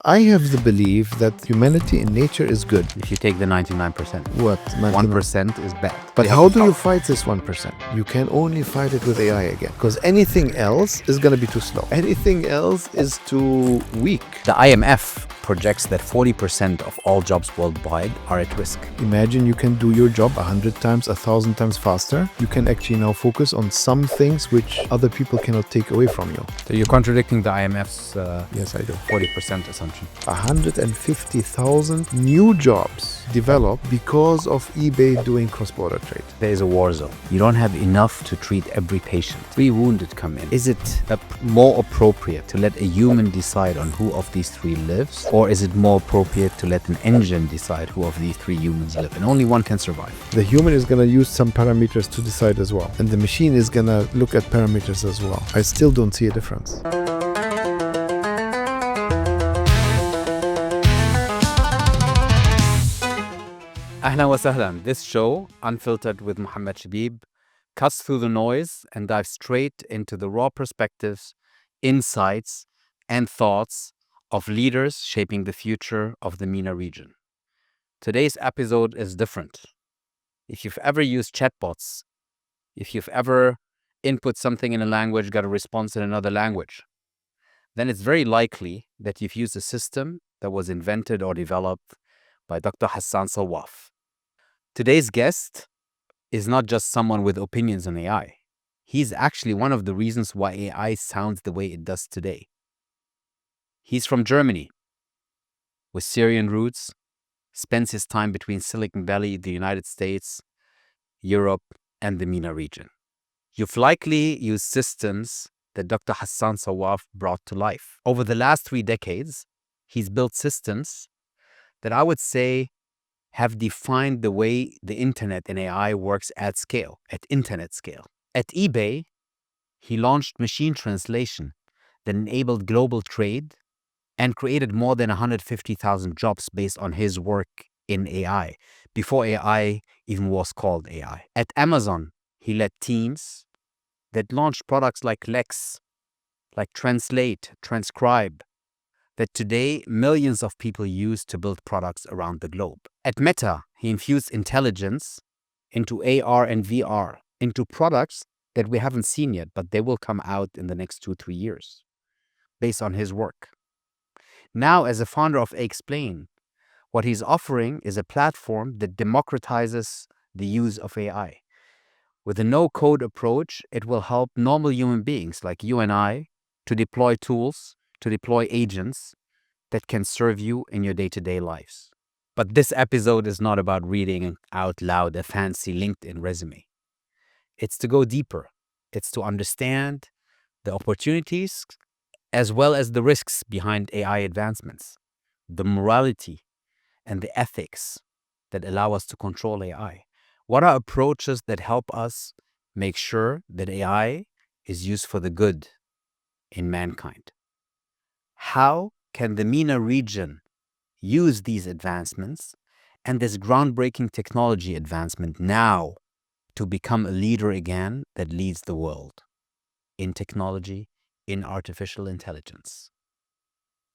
I have the belief that humanity in nature is good. If you take the 99%, What? 1% is bad. But They have how the do you power. fight this 1%? You can only fight it with AI again. Because anything else is going to be too slow. Anything else is too weak. The IMF projects that 40% of all jobs worldwide are at risk. Imagine you can do your job 100 times, 1,000 times faster. You can actually now focus on some things which other people cannot take away from you. So you're contradicting the IMF's Yes, I do. 40% assumption. 150,000 new jobs developed because of eBay doing cross-border trade. There is a war zone. You don't have enough to treat every patient. 3 wounded come in. Is it more appropriate to let a human decide on who of these 3 lives? Or is it more appropriate to let an engine decide who of these 3 humans live? And only one can survive. The human is going to use some parameters to decide as well. And the machine is going to look at parameters as well. I still don't see a difference. Ahlan wa sahlan. This show, Unfiltered with Muhammad Chbib, cuts through the noise and dives straight into the raw perspectives, insights, and thoughts of leaders shaping the future of the MENA region. Today's episode is different. If you've ever used chatbots, if you've ever input something in a language, got a response in another language, then it's very likely that you've used a system that was invented or developed by Dr. Hassan Sawaf. Today's guest is not just someone with opinions on AI. He's actually one of the reasons why AI sounds the way it does today. He's from Germany, with Syrian roots, spends his time between Silicon Valley, the United States, Europe, and the MENA region. You've likely used systems that Dr. Hassan Sawaf brought to life. Over the last 3 decades, he's built systems that I would say have defined the way the internet and AI works at scale, at internet scale. At eBay, he launched machine translation that enabled global trade and created more than 150,000 jobs based on his work in AI, before AI even was called AI. At Amazon, he led teams that launched products like Lex, like Translate, Transcribe, that today millions of people use to build products around the globe. At Meta, he infused intelligence into AR and VR, into products that we haven't seen yet, but they will come out in the next 2-3 years, based on his work. Now, as a founder of aiXplain, what he's offering is a platform that democratizes the use of AI. With a no-code approach, it will help normal human beings like you and I to deploy tools, to deploy agents that can serve you in your day-to-day lives. But this episode is not about reading out loud a fancy LinkedIn resume. It's to go deeper. It's to understand the opportunities as well as the risks behind AI advancements, the morality and the ethics that allow us to control AI. What are approaches that help us make sure that AI is used for the good in mankind? How can the MENA region use these advancements and this groundbreaking technology advancement now to become a leader again that leads the world in technology, in artificial intelligence?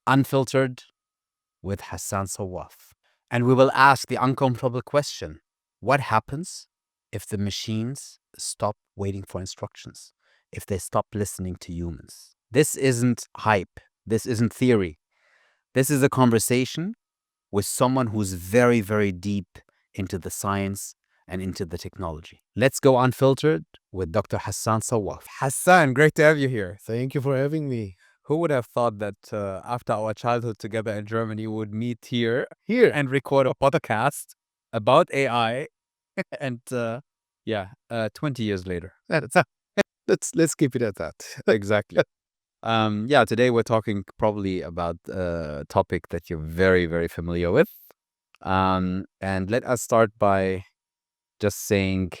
Unfiltered with Hassan Sawaf. And we will ask the uncomfortable question: what happens if the machines stop waiting for instructions, if they stop listening to humans? This isn't hype. This isn't theory. This is a conversation with someone who's very, very deep into the science and into the technology. Let's go unfiltered with Dr. Hassan Sawaf. Hassan, great to have you here. Thank you for having me. Who would have thought that after our childhood together in Germany, we would meet here and record a podcast about AI and 20 years later. Let's keep it at that. Exactly. Today we're talking probably about a topic that you're very, very familiar with. And let us start by just saying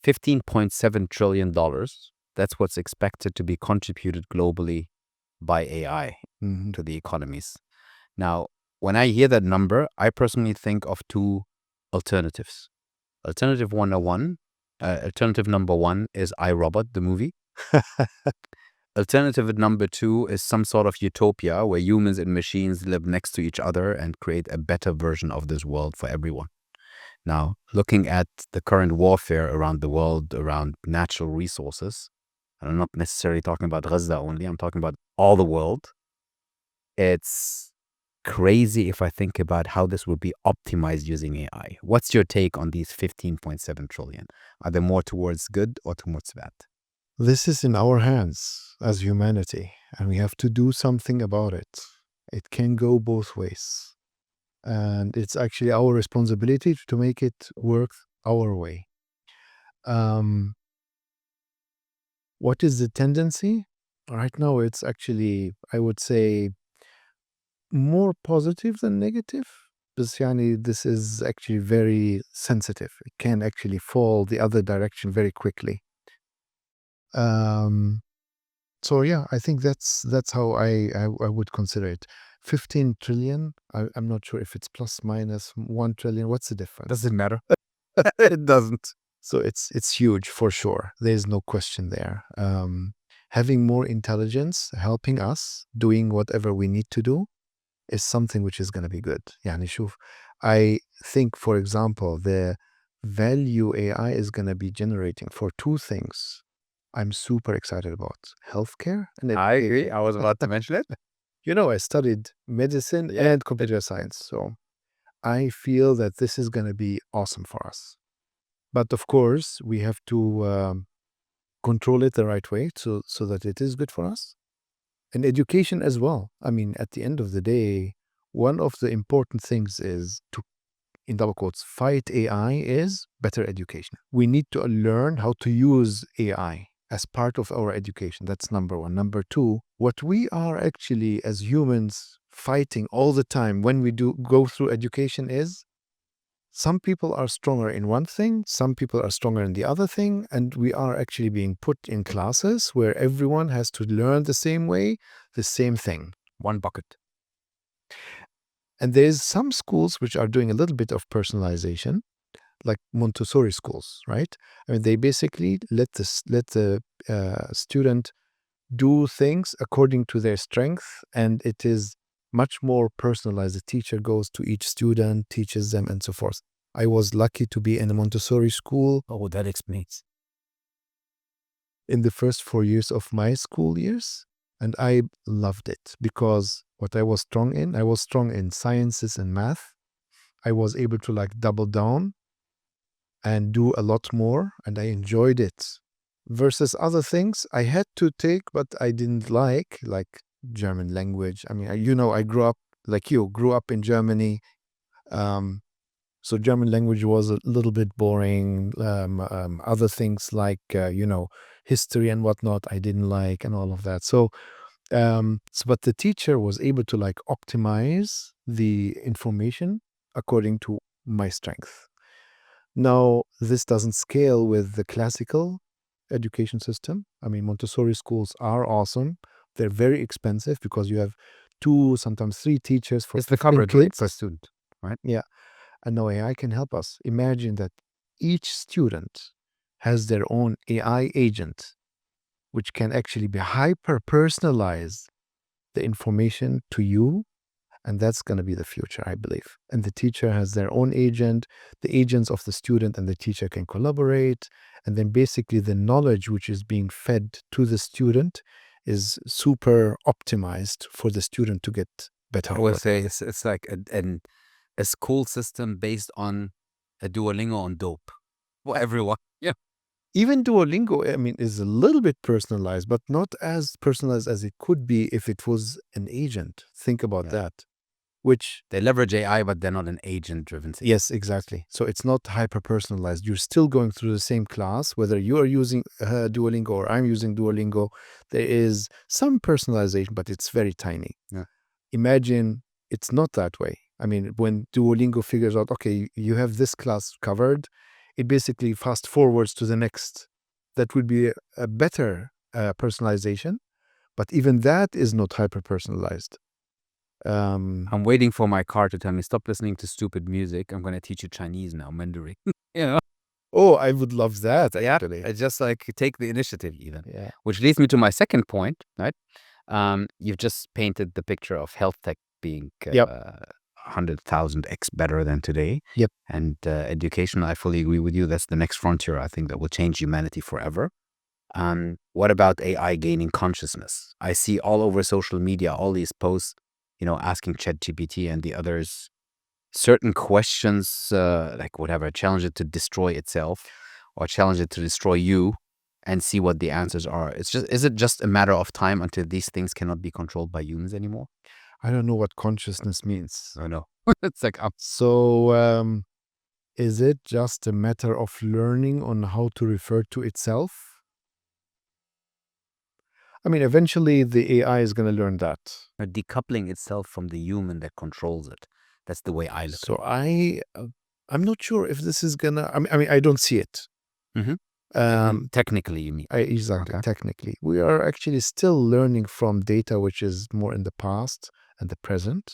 $15.7 trillion. That's what's expected to be contributed globally by AI to the economies. Now, when I hear that number, I personally think of 2 alternatives. Alternative number one is iRobot, the movie. Alternative number 2 is some sort of utopia where humans and machines live next to each other and create a better version of this world for everyone. Now, looking at the current warfare around the world around natural resources, and I'm not necessarily talking about Gaza only, I'm talking about all the world. It's crazy if I think about how this would be optimized using AI. What's your take on these 15.7 trillion? Are they more towards good or towards bad? This is in our hands as humanity, and we have to do something about it. It can go both ways. And it's actually our responsibility to make it work our way. What is the tendency? Right now, it's actually, I would say, more positive than negative. بس يعني this is actually very sensitive. It can actually fall the other direction very quickly. So yeah, I think that's how I would consider it. 15 trillion. I'm not sure if it's plus minus 1 trillion. What's the difference? Does it matter? It doesn't. So it's huge for sure. There's no question there. Having more intelligence helping us doing whatever we need to do is something which is going to be good. يعني شوف, I think, for example, the value AI is going to be generating for two things I'm super excited about: healthcare and I agree. education. I was about to mention it. You know, I studied medicine Yeah. and computer science, so I feel that this is going to be awesome for us. But of course, we have to control it the right way so that it is good for us. And education as well. I mean, at the end of the day, one of the important things is to, in double quotes, fight AI is better education. We need to learn how to use AI as part of our education. That's number one. Number two, what we are actually as humans fighting all the time when we do go through education is some people are stronger in one thing, some people are stronger in the other thing, and we are actually being put in classes where everyone has to learn the same way, the same thing. One bucket. And there's some schools which are doing a little bit of personalization, like Montessori schools, right? I mean, they basically let the student do things according to their strength, and it is much more personalized. The teacher goes to each student, teaches them, and so forth. I was lucky to be in a Montessori school Oh, that explains. in the first 4 years of my school years, and I loved it because what I was strong in sciences and math. I was able to like double down and do a lot more, and I enjoyed it. Versus other things I had to take, but I didn't like German language. I mean, I grew up like you, grew up in Germany. So German language was a little bit boring. Other things like, history and whatnot, I didn't like and all of that. But the teacher was able to like optimize the information according to my strength. Now, this doesn't scale with the classical education system. I mean, Montessori schools are awesome. They're very expensive because you have 2, sometimes 3 teachers for It's the 15 coverage rate kids. per student, right? Yeah. And now AI can help us. Imagine that each student has their own AI agent, which can actually be hyper personalized the information to you. And that's going to be the future, I believe. And the teacher has their own agent. The agents of the student and the teacher can collaborate. And then basically the knowledge which is being fed to the student is super optimized for the student to get better. I would say it's like a school system based on a Duolingo on dope for everyone. Yeah. Even Duolingo, I mean, is a little bit personalized, but not as personalized as it could be if it was an agent. Think about Yeah. that. Which, They leverage AI, but they're not an agent-driven thing. yes, exactly. So it's not hyper personalized. You're still going through the same class, whether you are using Duolingo or I'm using Duolingo. There is some personalization, but it's very tiny. Yeah. Imagine it's not that way. I mean, when Duolingo figures out, okay, you have this class covered, it basically fast forwards to the next. That would be a better personalization, but even that is not hyper personalized. I'm waiting for my car to tell me, stop listening to stupid music. I'm going to teach you Chinese now, Mandarin. You know? Oh, I would love that, Yeah, actually. just like take the initiative even. Yeah. Which leads me to my second point, right? You've just painted the picture of health tech being Yep. 100,000x better than today. Yep. And education, I fully agree with you. That's the next frontier, I think, that will change humanity forever. What about AI gaining consciousness? I see all over social media all these posts, asking ChatGPT and the others certain questions, like whatever, challenge it to destroy itself or challenge it to destroy you, and see what the answers are. Is it just a matter of time until these things cannot be controlled by humans anymore? I don't know what consciousness means. I know. It's like, So, is it just a matter of learning on how to refer to itself? I mean, eventually the AI is going to learn that. decoupling itself from the human that controls it. That's the way I look So I'm not sure if this is gonna. I mean, I don't see it. at it. Technically, you mean? Exactly. Okay. Technically, we are actually still learning from data which is more in the past and the present.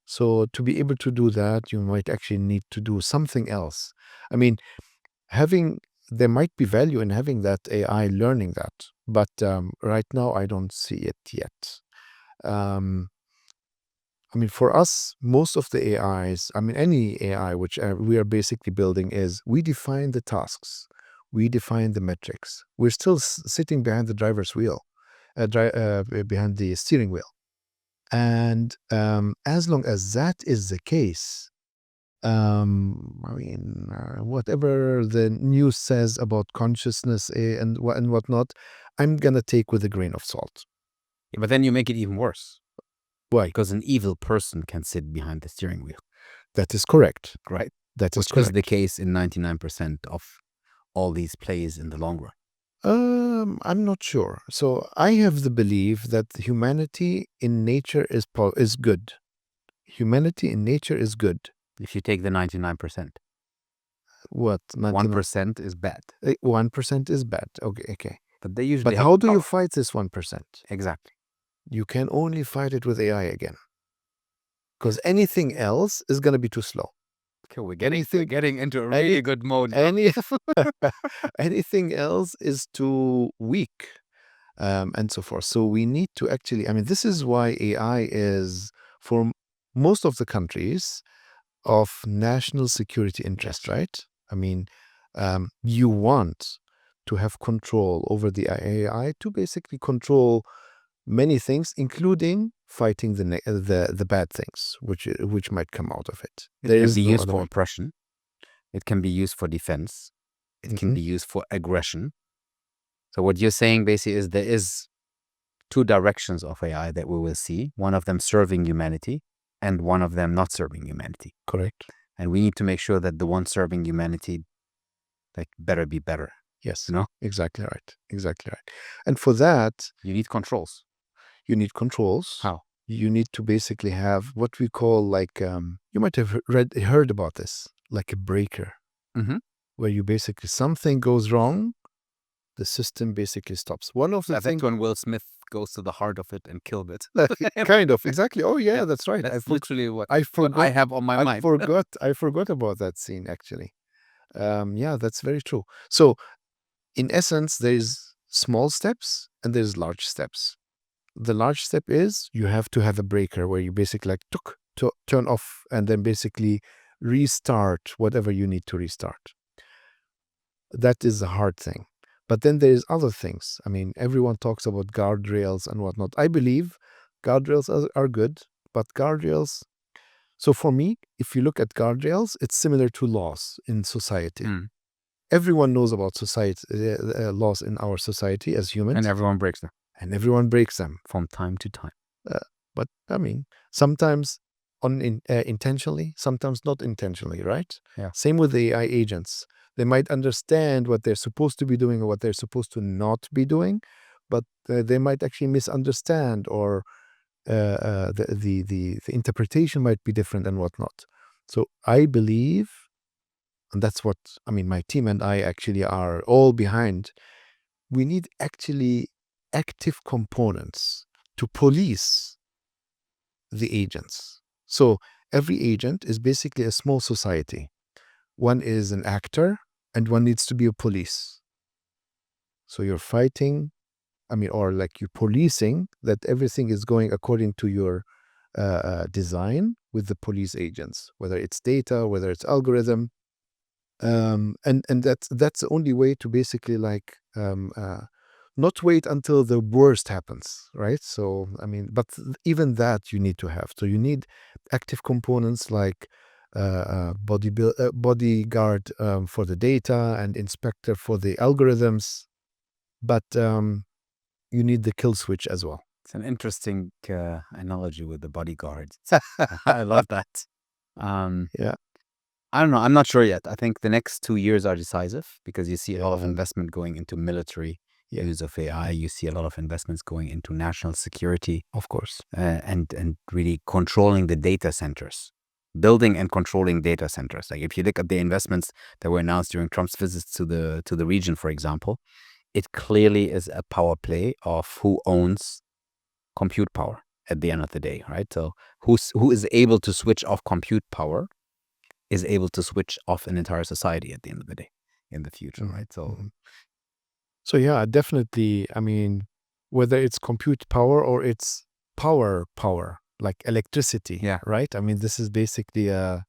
So to be able to do that, you might actually need to do something else. I mean, there might be value in having that AI learning that, but right now I don't see it yet. Um, I mean, for us, most of the AIs, I mean, any AI which we are basically building is we define the tasks, we define the metrics. We're still sitting behind the driver's wheel, behind the steering wheel. And as long as that is the case, I mean, whatever the news says about consciousness and whatnot, I'm gonna take with a grain of salt. Yeah, but then you make it even worse Why? because an evil person can sit behind the steering wheel, That is correct. right? That is Which correct. is the case in 99% of all these plays in the long run. I'm not sure. So I have the belief that humanity in nature is good. Humanity in nature is good. If you take the 99%, What? 1% is bad. 1% is bad. Okay. But they usually But have how do you power. fight this 1%? Exactly. You can only fight it with AI again. Because anything else is going to be too slow. Okay, we're getting into a really good mode. Anything else is too weak, and so forth. So we need to actually, I mean, this is why AI is, for most of the countries, of national security interest, right? I mean, you want to have control over the AI to basically control many things, including fighting the bad things which might come out of it. It There can is be no used other for way. oppression. It can be used for defense. It can Mhm. be used for aggression. So what you're saying basically is there is two directions of AI that we will see. One of them serving humanity and one of them not serving humanity. Correct. And we need to make sure that the one serving humanity better be better. Yes. You know? Exactly right. Exactly right. And for that, You need controls. you need controls. How? You need to basically have what we call you might have heard about this, like a breaker, Mm-hmm. where you basically something goes wrong, the system basically stops. One of the That's things, when Will Smith goes to the heart of it and killed it. kind of exactly. Oh yeah, that's right. That's literally what I I forgot. have on my mind. I forgot about that scene actually. Yeah, that's very true. So in essence, there's small steps and there's large steps. The large step is you have to have a breaker where you basically turn off and then basically restart whatever you need to restart. That is a hard thing. But then there's other things. I mean, everyone talks about guardrails and whatnot. I believe guardrails are good, but guardrails. So for me, if you look at guardrails, it's similar to laws in society. Mm. Everyone knows about society laws in our society as humans, And everyone breaks them and everyone breaks them. from time to time. But I mean, sometimes intentionally, sometimes not intentionally, right? Yeah. Same with the AI agents. They might understand what they're supposed to be doing or what they're supposed to not be doing, but they might actually misunderstand, or the interpretation might be different and whatnot. So I believe, and that's what I mean, my team and I actually are all behind. We need actually active components to police the agents. So every agent is basically a small society. One is an actor, and one needs to be a police. So you're fighting, or like you're policing that everything is going according to your design with the police agents, whether it's data, whether it's algorithm. And that's the only way to basically not wait until the worst happens, right? So but even that you need to have. So you need active components like bodyguard for the data and inspector for the algorithms, but you need the kill switch as well. It's an interesting analogy with the bodyguards. I love that. Yeah. I don't know. I'm not sure yet. I think the next 2 years are decisive because you see a lot of investment going into military use of AI. You see a lot of investments going into national security, Of course. and really controlling the data centers, building and controlling data centers. Like if you look at the investments that were announced during Trump's visits to the region, for example, it clearly is a power play of who owns compute power at the end of the day, right? So who is able to switch off compute power is able to switch off an entire society at the end of the day in the future, right? So yeah, definitely. Whether it's compute power or it's power, like electricity, Yeah. right? This is basically a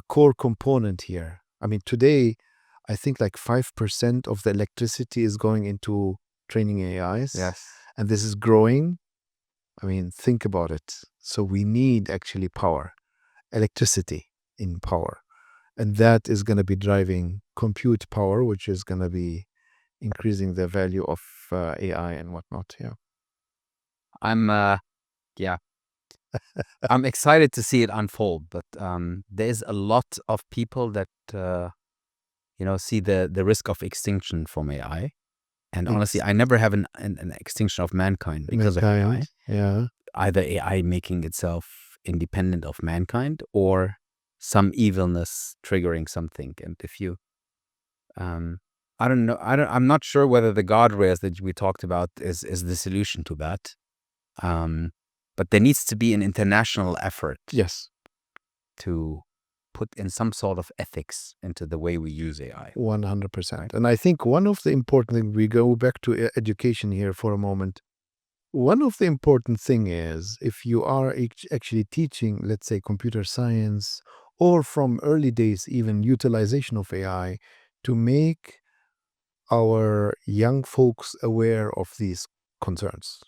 core component here. Today, I think like 5% of the electricity is going into training AIs. Yes. And this is growing. Think about it. So we need actually power, electricity in power. And that is going to be driving compute power, which is going to be increasing the value of AI and whatnot. Yeah. I'm excited to see it unfold, but there's a lot of people that see the risk of extinction from AI. And honestly, I never have an extinction of mankind because of AI. Mankind. Yeah. Either AI making itself independent of mankind or some evilness triggering something. And if you, I don't know, I'm not sure whether the guardrails that we talked about is the solution to that. But there needs to be an international effort Yes. to put in some sort of ethics into the way we use AI. 100%. Right. And I think one of the important things, we go back to education here for a moment. One of the important thing is if you are actually teaching, let's say, computer science, or from early days, even utilization of AI, to make our young folks aware of these concerns.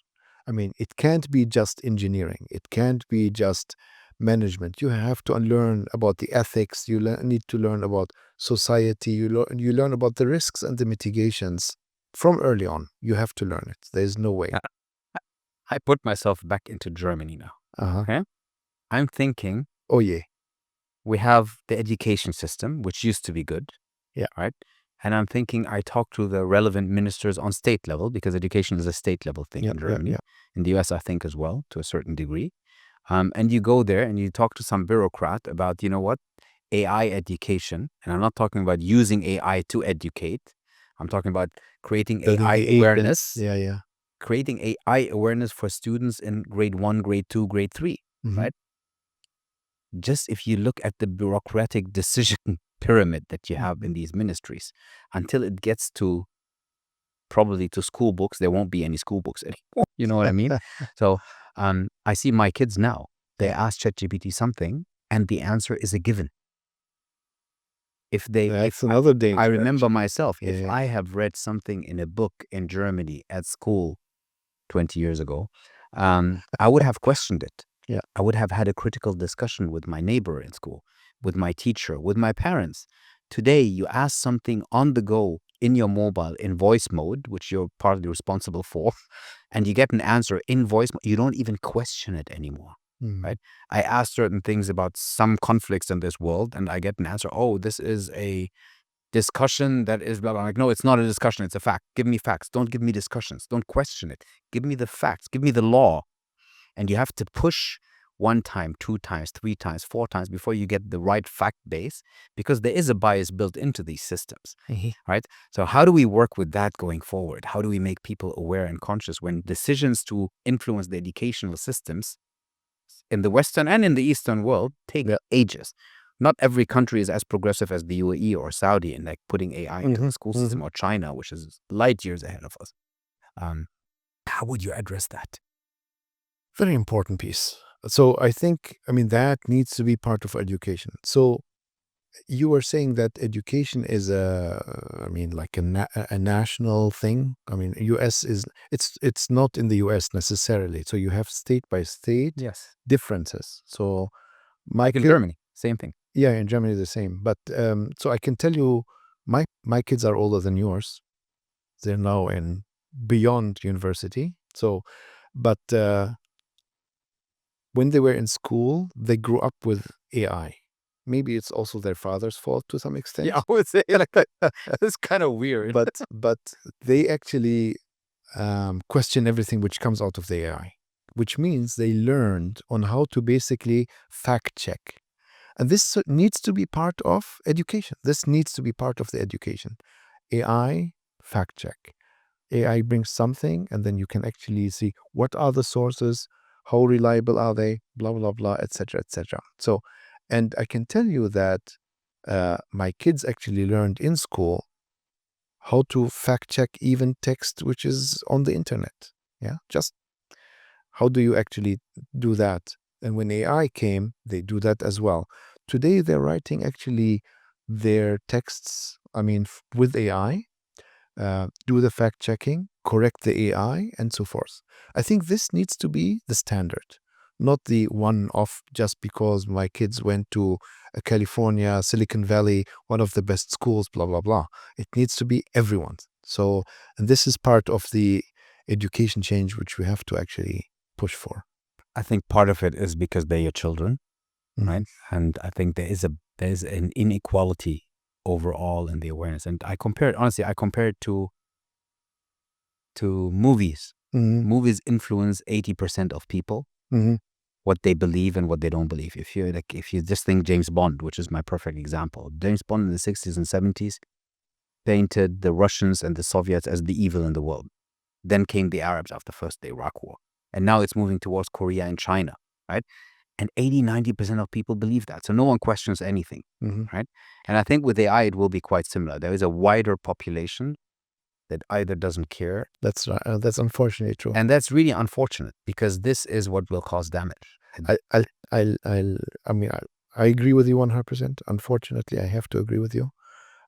It can't be just engineering. It can't be just management. You have to learn about the ethics. You need to learn about society. You learn about the risks and the mitigations from early on. You have to learn it. There's no way. I put myself back into Germany now. Uh-huh. Okay? I'm thinking, Oh, yeah. we have the education system, which used to be good. Yeah. Right? And I'm thinking I talk to the relevant ministers on state level, because education is a state level thing in Germany. In the US, I think as well, to a certain degree. And you go there and you talk to some bureaucrat about, AI education. And I'm not talking about using AI to educate. I'm talking about creating Building AI the agents. awareness. Yeah. Creating AI awareness for students in grade 1, grade 2, grade 3, right? Just if you look at the bureaucratic decision pyramid that you have in these ministries, until it gets to probably to school books, there won't be any school books anymore. You know what I mean? So I see my kids now, they ask ChatGPT something and the answer is a given. That's another danger. I remember myself, Yeah. if I have read something in a book in Germany at school 20 years ago, I would have questioned it. Yeah. I would have had a critical discussion with my neighbor in school, with my teacher, with my parents. Today, you ask something on the go in your mobile in voice mode, which you're partly responsible for, and you get an answer in voice mode. You don't even question it anymore, right? I ask certain things about some conflicts in this world, and I get an answer. Oh, this is a discussion that is blah, blah. I'm like, no, it's not a discussion. It's a fact. Give me facts. Don't give me discussions. Don't question it. Give me the facts. Give me the law. And you have to push 1 time, 2 times, 3 times, 4 times before you get the right fact base, because there is a bias built into these systems, right? So how do we work with that going forward? How do we make people aware and conscious when decisions to influence the educational systems in the Western and in the Eastern world take ages? not every country is as progressive as the UAE or Saudi in like putting AI into the school system, or China, which is light years ahead of us. How would you address that? Very important piece. So I think, I mean, that needs to be part of education. So you were saying that education is I mean, like a national thing. I mean, US is, it's not in the US necessarily. So you have state by state Yes. differences. So my Like in Germany, same thing. yeah, in Germany the same. But so I can tell you, my kids are older than yours. They're now in beyond university. So, but when they were in school, they grew up with AI. Maybe it's also their father's fault to some extent. Yeah, I would say like that. It's kind of weird. But they actually question everything which comes out of the AI, which means they learned on how to basically fact check. And this needs to be part of education. This needs to be part of the education. AI fact check. AI brings something, and then you can actually see what are the sources, how reliable are they, blah, blah, blah, etc., etc. So, and I can tell you that my kids actually learned in school how to fact check even text which is on the internet. Yeah, just how do you actually do that? And when AI came, they do that as well. Today, they're writing actually their texts, I mean, with AI, do the fact checking, correct the AI, and so forth. I think this needs to be the standard, not the one off just because my kids went to California, Silicon Valley, one of the best schools, blah, blah, blah. It needs to be everyone's. So, and this is part of the education change which we have to actually push for. I think part of it is because they're your children, right? And I think there is an inequality overall in the awareness. And I compare it to movies. Movies influence 80% of people, what they believe and what they don't believe. If you just think James Bond, which is my perfect example, James Bond in the 60s and 70s painted the Russians and the Soviets as the evil in the world. Then came the Arabs after first the Iraq War. And now it's moving towards Korea and China, right? And 80-90% of people believe that. So no one questions anything, right? And I think with AI, it will be quite similar. There is a wider population that either doesn't care. That's unfortunately true. And that's really unfortunate because this is what will cause damage. I mean, I agree with you 100%. Unfortunately, I have to agree with you.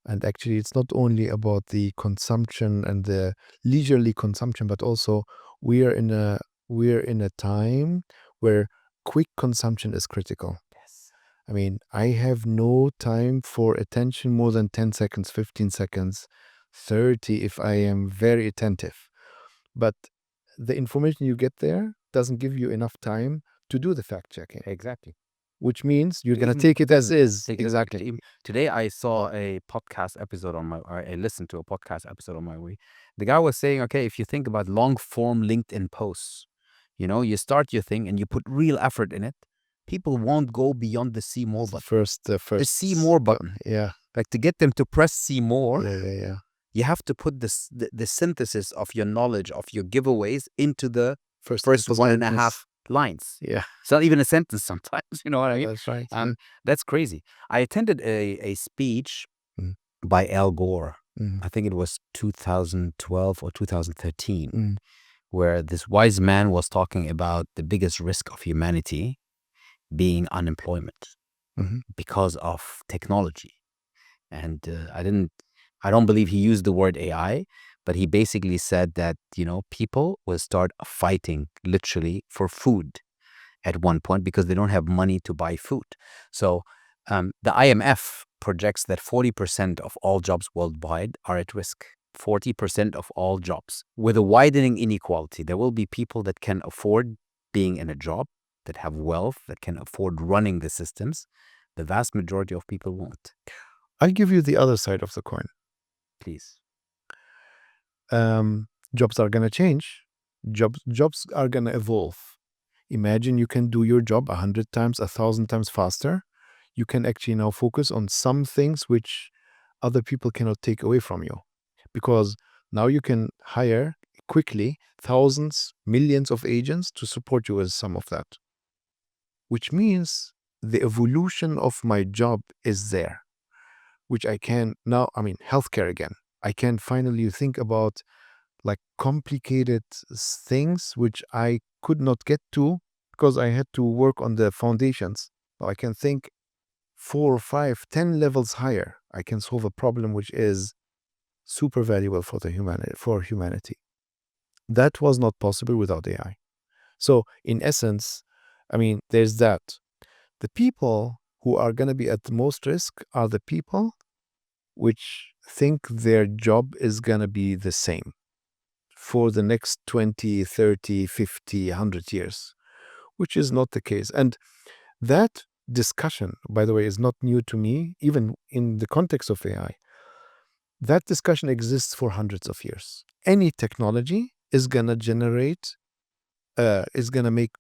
And actually, it's not only about the consumption and the leisurely consumption, but also we are in a time where quick consumption is critical. Yes. I mean, I have no time for attention more than 10 seconds, 15 seconds, 30 if I am very attentive. But the information you get there doesn't give you enough time to do the fact checking. Exactly. Which means you're going to take it as is. Exactly. Today I saw a podcast episode I listened to a podcast episode on my way. The guy was saying, okay, if you think about long form LinkedIn posts, you start your thing and you put real effort in it, people won't go beyond the see more button. The see more button. Yeah. Like to get them to press see more, Yeah. you have to put the synthesis of your knowledge, of your giveaways into the first 1.5 lines. Yeah. It's not even a sentence sometimes, you know what I mean? That's right. That's crazy. I attended a speech by Al Gore. I think it was 2012 or 2013, where this wise man was talking about the biggest risk of humanity being unemployment because of technology. And I don't believe he used the word AI, but he basically said that, people will start fighting literally for food at one point because they don't have money to buy food. So the IMF projects that 40% of all jobs worldwide are at risk. 40% of all jobs. With a widening inequality, there will be people that can afford being in a job, that have wealth, that can afford running the systems. The vast majority of people won't. I'll give you the other side of the coin. Please. Jobs are going to change. Jobs are going to evolve. Imagine you can do your job 100 times, 1,000 times faster. You can actually now focus on some things which other people cannot take away from you. Because now you can hire quickly thousands, millions of agents to support you with some of that. Which means the evolution of my job is there, which I can now, I mean, healthcare again. I can finally think about like complicated things which I could not get to because I had to work on the foundations. Now I can think 4, 5, 10 levels higher. I can solve a problem which is super valuable for humanity. That was not possible without AI. So in essence, I mean, there's that. The people who are going to be at the most risk are the people which think their job is going to be the same for the next 20, 30, 50, 100 years, which is not the case. And that discussion, by the way, is not new to me, even in the context of AI. That discussion exists for hundreds of years. Any technology is going to generate, is going to make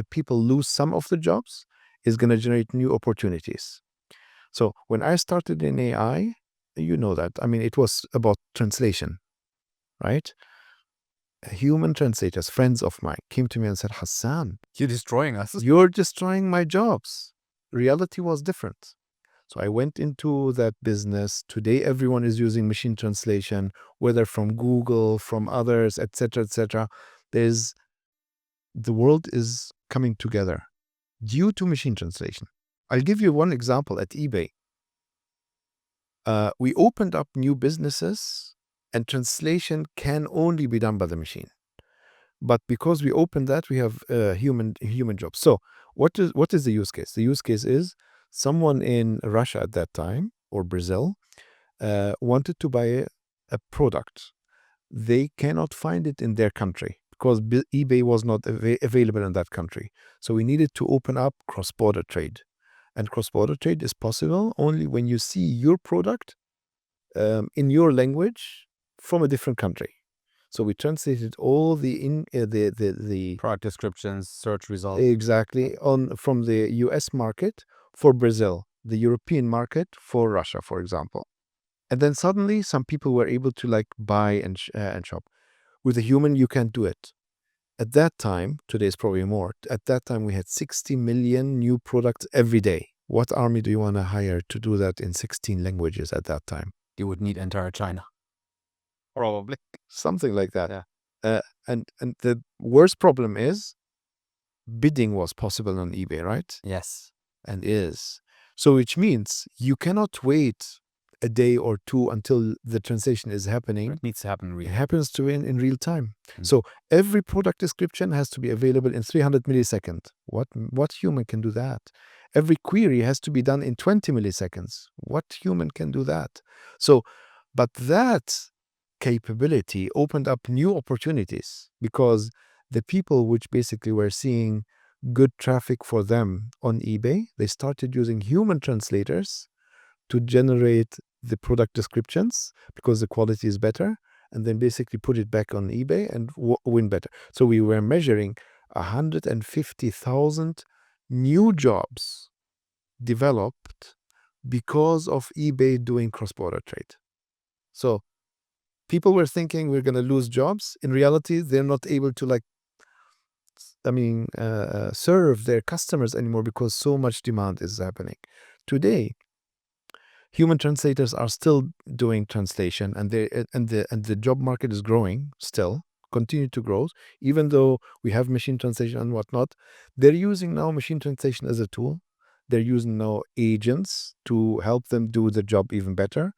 people lose some of the jobs, is going to generate new opportunities. So when I started in AI, you know that, I mean, it was about translation, right? Human translators, friends of mine, came to me and said, Hassan, You're destroying us. you're destroying my jobs. Reality was different. So I went into that business. Today, everyone is using machine translation, whether from Google, from others, etc., etc. The world is coming together due to machine translation. I'll give you one example at eBay. We opened up new businesses, and translation can only be done by the machine. But because we opened that, we have human jobs. So what is the use case? The use case is someone in Russia at that time, or Brazil, wanted to buy a product. They cannot find it in their country because eBay was not available in that country. So we needed to open up cross-border trade. And cross-border trade is possible only when you see your product in your language from a different country. So we translated all the Product descriptions, search results. exactly from the US market for Brazil, the European market for Russia, for example. And then suddenly some people were able to like buy and shop. With a human, you can't do it. At that time, today is probably more. At that time, we had 60 million new products every day. What army do you want to hire to do that in 16 languages at that time? You would need entire China. Probably. Something like that. Yeah. And the worst problem is bidding was possible on eBay, right? Yes. And is. So which means you cannot wait a day or two until the translation is happening. It needs to happen It really. happens to in real time. Mm. So every product description has to be available in 300 milliseconds. What human can do that? Every query has to be done in 20 milliseconds. What human can do that? So, but that capability opened up new opportunities because the people which basically were seeing good traffic for them on eBay, they started using human translators to generate the product descriptions because the quality is better, and then basically put it back on eBay and win better. So we were measuring 150,000 new jobs developed because of eBay doing cross-border trade. So people were thinking we're going to lose jobs. In reality, they're not able to serve their customers anymore because so much demand is happening. Today, human translators are still doing translation, and the job market is growing still, continue to grow, even though we have machine translation and whatnot. They're using now machine translation as a tool. They're using now agents to help them do the job even better.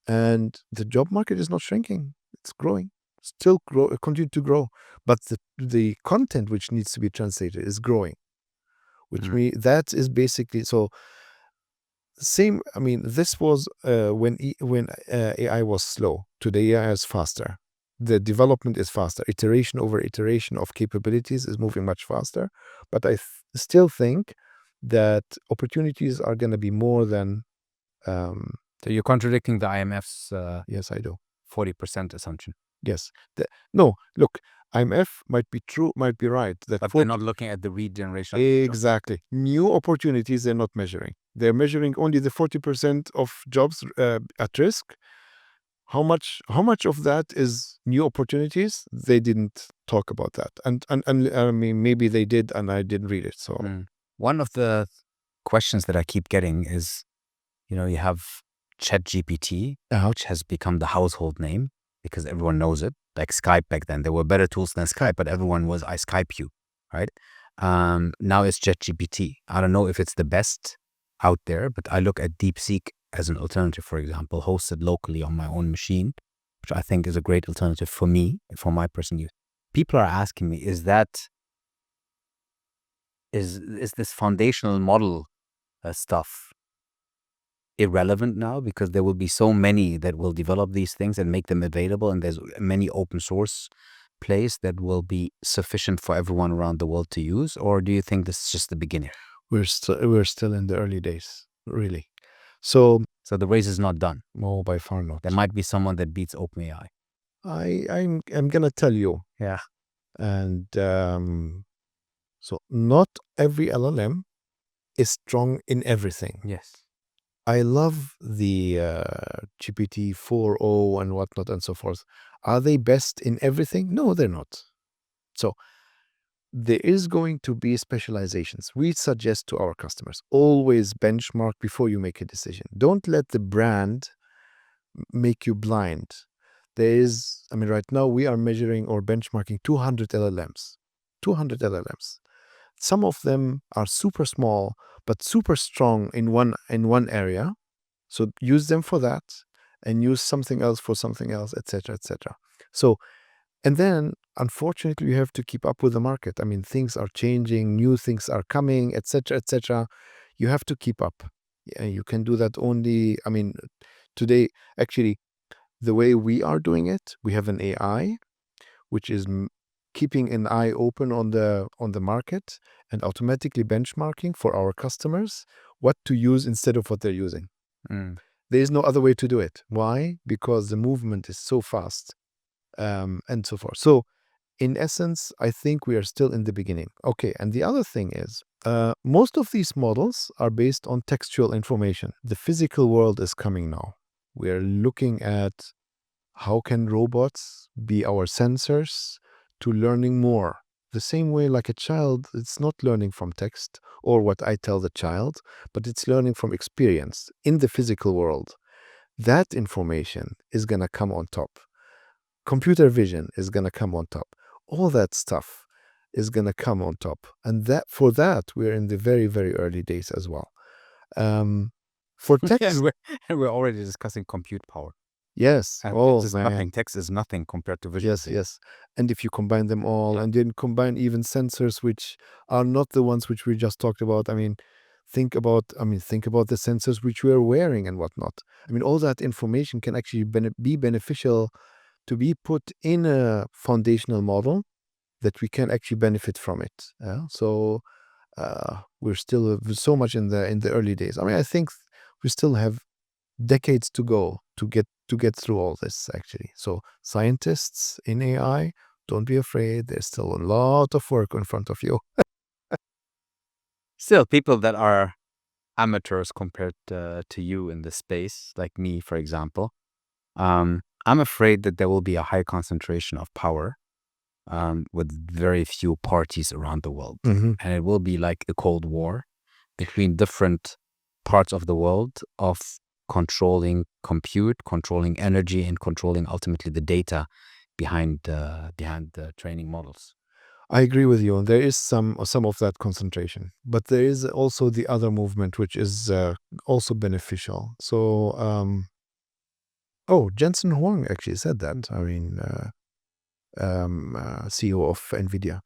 And the job market is not shrinking. It's growing, still continue to grow. But the content which needs to be translated is growing, which means that is basically, so same, I mean, this was when AI was slow. Today AI is faster. The development is faster. Iteration over iteration of capabilities is moving much faster. But I still think that opportunities are going to be more than... So you're contradicting the IMF's yes, I do. 40% assumption. Yes. No, look, IMF might be true, might be right. That But they're not looking at the regeneration. Exactly. New opportunities they're not measuring. They're measuring only the 40% of jobs at risk. How much of that is new opportunities? They didn't talk about that. And I mean, maybe they did and I didn't read it. So One of the questions that I keep getting is, you have ChatGPT, which has become the household name because everyone knows it. Like Skype back then, there were better tools than Skype, but everyone was, I Skype you, right? Now it's ChatGPT. I don't know if it's the best out there, but I look at DeepSeek as an alternative, for example, hosted locally on my own machine, which I think is a great alternative for me, for my personal use. People are asking me, is this foundational model stuff irrelevant now, because there will be so many that will develop these things and make them available, and there's many open source plays that will be sufficient for everyone around the world to use? Or do you think this is just the beginning? We're still in the early days, really. So the race is not done. no, by far not. There might be someone that beats OpenAI. I'm gonna tell you. Yeah. And so not every LLM is strong in everything. Yes. I love the GPT 4.0 and whatnot and so forth. Are they best in everything? No, they're not. So there is going to be specializations. We suggest to our customers, always benchmark before you make a decision. Don't let the brand make you blind. Right now we are measuring or benchmarking 200 LLMs. 200 LLMs. Some of them are super small, but super strong in one area. So use them for that and use something else for something else, etc., etc. So, and then unfortunately you have to keep up with the market. Things are changing, new things are coming, etc., etc. You have to keep up. You can do that only, today, actually, the way we are doing it, we have an AI which is keeping an eye open on the market and automatically benchmarking for our customers what to use instead of what they're using. There is no other way to do it. Why? Because the movement is so fast, and so forth. So in essence, I think we are still in the beginning. Okay, and the other thing is, most of these models are based on textual information. The physical world is coming now. We are looking at how can robots be our sensors to learning more. The same way like a child, it's not learning from text or what I tell the child, but it's learning from experience in the physical world. That information is going to come on top. Computer vision is going to come on top. All that stuff is going to come on top. And for that, we're in the very, very early days as well. For text, we're already discussing compute power. yes. Text is nothing. Text is nothing compared to vision. Yes. And if you combine them all, and then combine even sensors which are not the ones which we just talked about. Think about the sensors which we are wearing and whatnot. All that information can actually be beneficial to be put in a foundational model that we can actually benefit from it. So we're still so much in the early days. I think we still have decades to go to get through all this, actually. So scientists in AI, don't be afraid. There's still a lot of work in front of you. Still, people that are amateurs compared to you in this space, like me, for example, I'm afraid that there will be a high concentration of power with very few parties around the world. And it will be like a Cold War between different parts of the world of controlling compute, controlling energy, and controlling ultimately the data behind the training models. I agree with you. There is some of that concentration, but there is also the other movement, which is also beneficial. So, Jensen Huang actually said that. CEO of NVIDIA.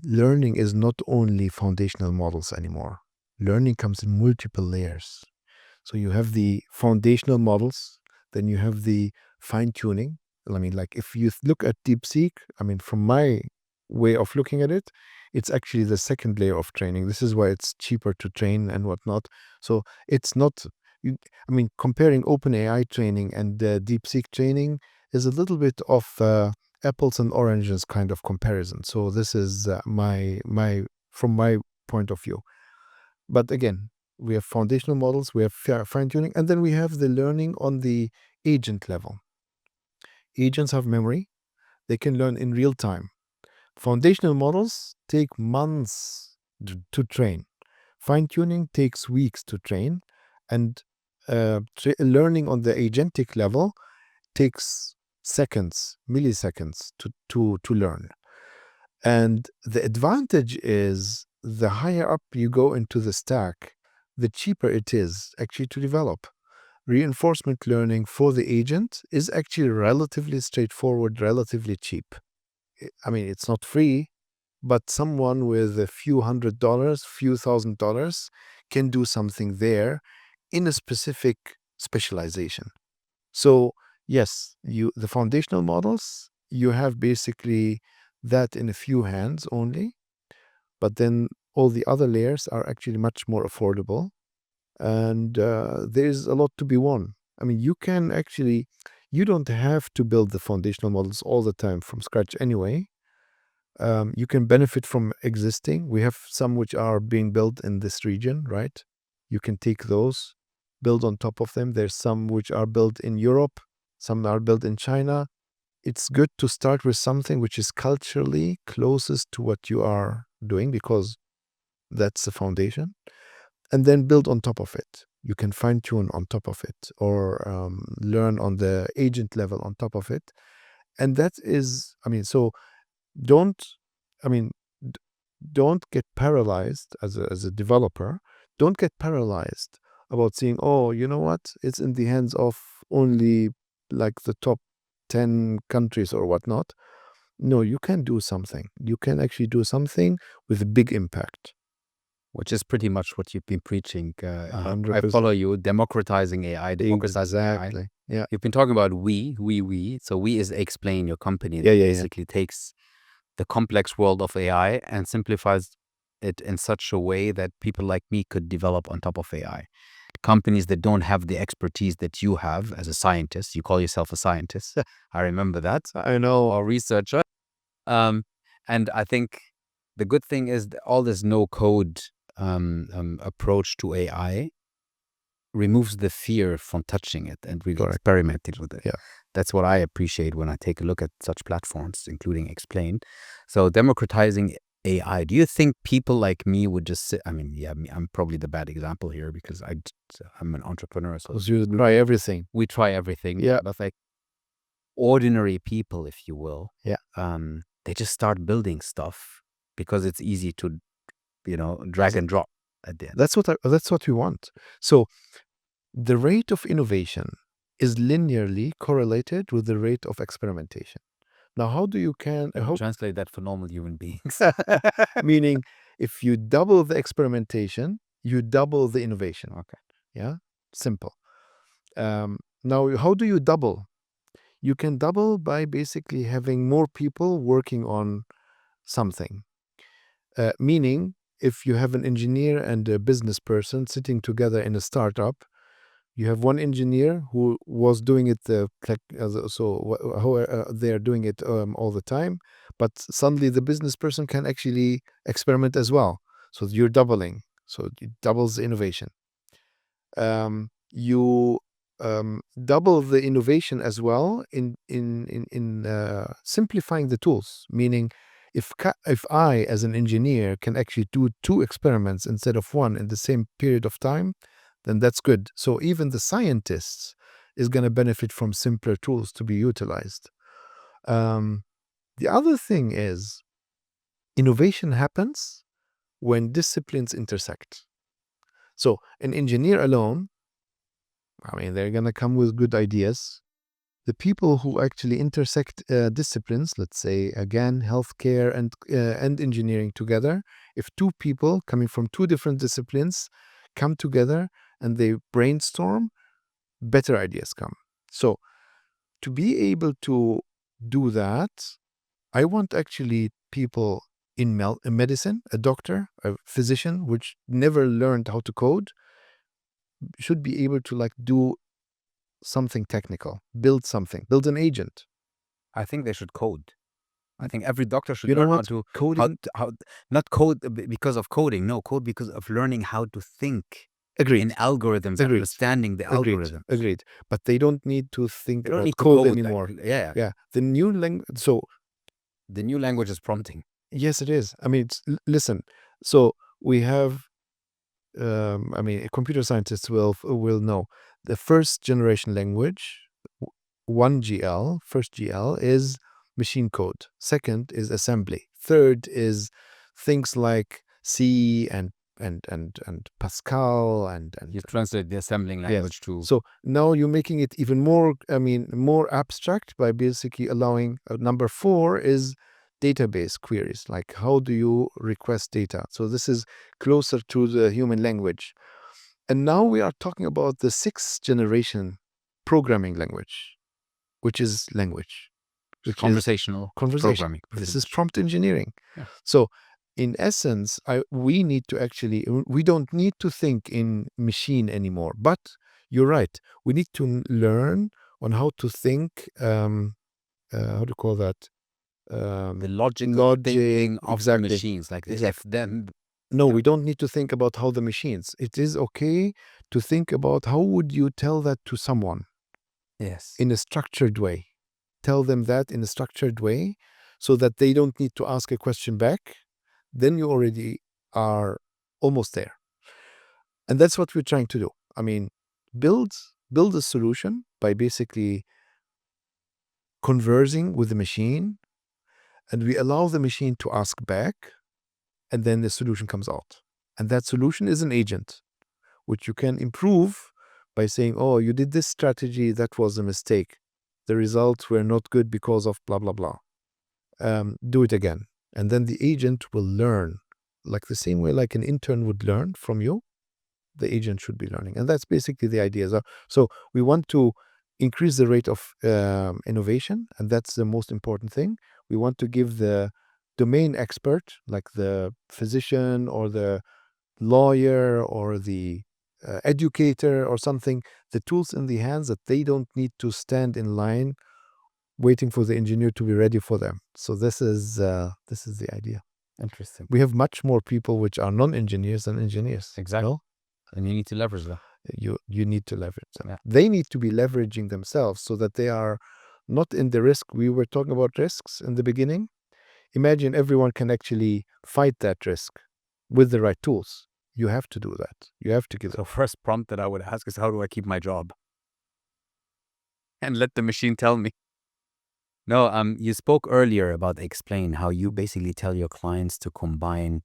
Learning is not only foundational models anymore. Learning comes in multiple layers. So you have the foundational models, then you have the fine-tuning. Like if you look at DeepSeek, from my way of looking at it, it's actually the second layer of training. This is why it's cheaper to train and whatnot. So it's not, comparing OpenAI training and DeepSeek training is a little bit of apples and oranges kind of comparison. So this is from my point of view. But again, we have foundational models, we have fine-tuning, and then we have the learning on the agent level. Agents have memory. They can learn in real time. Foundational models take months to train. Fine-tuning takes weeks to train, and learning on the agentic level takes seconds, milliseconds to learn. And the advantage is the higher up you go into the stack, the cheaper it is actually to develop. Reinforcement learning for the agent is actually relatively straightforward, relatively cheap. I mean, it's not free, but someone with a few $100s, few $1,000s can do something there in a specific specialization. So yes, the foundational models, you have basically that in a few hands only, but then all the other layers are actually much more affordable, and there's a lot to be won. I mean, you don't have to build the foundational models all the time from scratch anyway. You can benefit from existing. We have some which are being built in this region, right? You can take those, build on top of them. There's some which are built in Europe, some are built in China. It's good to start with something which is culturally closest to what you are doing, because that's the foundation, and then build on top of it. You can fine tune on top of it, or learn on the agent level on top of it. And that is, I mean, so don't, I mean, d- don't get paralyzed as a developer. Don't get paralyzed about saying, oh, you know what? It's in the hands of only like the top 10 countries or whatnot. No, you can do something. You can actually do something with a big impact. Which is pretty much what you've been preaching. I 100%. follow you, democratizing AI, democratizing AI. Exactly. Yeah. You've been talking about we. So we is aiXplain, your company that Yeah. basically takes the complex world of AI and simplifies it in such a way that people like me could develop on top of AI. Companies that don't have the expertise that you have as a scientist. You call yourself a scientist. I remember that. I know. Or researcher. And I think the good thing is that all this no code approach to AI removes the fear from touching it and really Correct. experimenting with it. Yeah. That's what I appreciate when I take a look at such platforms, including aiXplain. So democratizing AI. Do you think people like me would just sit? I mean, yeah, I'm probably the bad example here because I'm an entrepreneur. So Because you try everything. we try everything. Yeah. But like ordinary people, if you will, Yeah. they just start building stuff because it's easy to, drag and drop at the end. That's what we want. So the rate of innovation is linearly correlated with the rate of experimentation. Now, how do you Translate that for normal human beings. meaning if you double the experimentation, you double the innovation. Okay. Yeah, simple. Now, how do you double? You can double by basically having more people working on something. Meaning, if you have an engineer and a business person sitting together in a startup, you have one engineer who was doing it they are doing it all the time, but suddenly the business person can actually experiment as well. So you're doubling. So it doubles the innovation. You double the innovation as well in simplifying the tools. Meaning, if I as an engineer can actually do 2 experiments instead of 1 in the same period of time, then that's good. So even the scientists is going to benefit from simpler tools to be utilized. The other thing is, innovation happens when disciplines intersect. So an engineer alone, I mean, they're going to come with good ideas. The people who actually intersect disciplines, let's say, again, healthcare and engineering together, if 2 people coming from 2 different disciplines come together and they brainstorm, better ideas come. So to be able to do that, I want actually people in medicine, a doctor, a physician, which never learned how to code, should be able to do something technical, build something, build an agent. I think they should code. I think every doctor should You know learn what? Coding. Not code because of coding. No, code because of learning how to think Agreed. in algorithms, Agreed. understanding the algorithms. Agreed. But they don't need to think They don't about need to code code anymore. yeah. Yeah. The new language. So The new language is prompting. yes, it is. I mean, listen. So we have I mean, computer scientists will know. The first generation language, 1GL, first GL is machine code. Second is assembly. Third is things like C and Pascal and You translate the assembling yes. language to So now you're making it even more, I mean, more abstract by basically allowing number 4 is database queries, like how do you request data. So this is closer to the human language. And now we are talking about the 6th generation programming language, which is language, which is conversational conversation. programming. This pretty is much. prompt engineering. Yeah. So in essence, we need to actually, we don't need to think in machine anymore, but you're right. We need to learn on how to think, how do you call that? The logical thinking of the exactly. machines, like this. If then No, we don't need to think about how the machines. It is okay to think about how would you tell that to someone yes, in a structured way. Tell them that in a structured way so that they don't need to ask a question back. Then you already are almost there. And that's what we're trying to do. I mean, build a solution by basically conversing with the machine, and we allow the machine to ask back, and then the solution comes out. And that solution is an agent, which you can improve by saying, oh, you did this strategy, that was a mistake. The results were not good because of blah, blah, blah. Do it again. And then the agent will learn, like the same way like an intern would learn from you, the agent should be learning. And that's basically the idea. So we want to increase the rate of innovation, and that's the most important thing. We want to give the domain expert, like the physician or the lawyer or the educator or something, the tools in the hands that they don't need to stand in line waiting for the engineer to be ready for them. So this is the idea. interesting. We have much more people which are non-engineers than engineers. Exactly. No? And you need to leverage that. You need to leverage them. Yeah. They need to be leveraging themselves so that they are not in the risk. We were talking about risks in the beginning. Imagine everyone can actually fight that risk with the right tools. You have to do that. You have to give So it. first prompt that I would ask is, how do I keep my job? And let the machine tell me. No, you spoke earlier about aiXplain, how you basically tell your clients to combine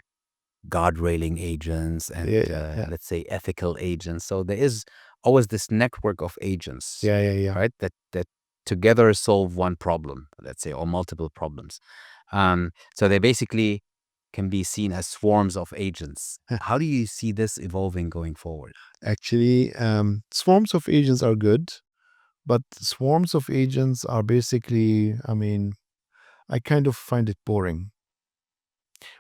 guardrailing agents and let's say ethical agents. So there is always this network of agents, Yeah. right? That together solve one problem, let's say, or multiple problems. So they basically can be seen as swarms of agents. How do you see this evolving going forward? Actually, swarms of agents are good, but swarms of agents are basically, I mean, I kind of find it boring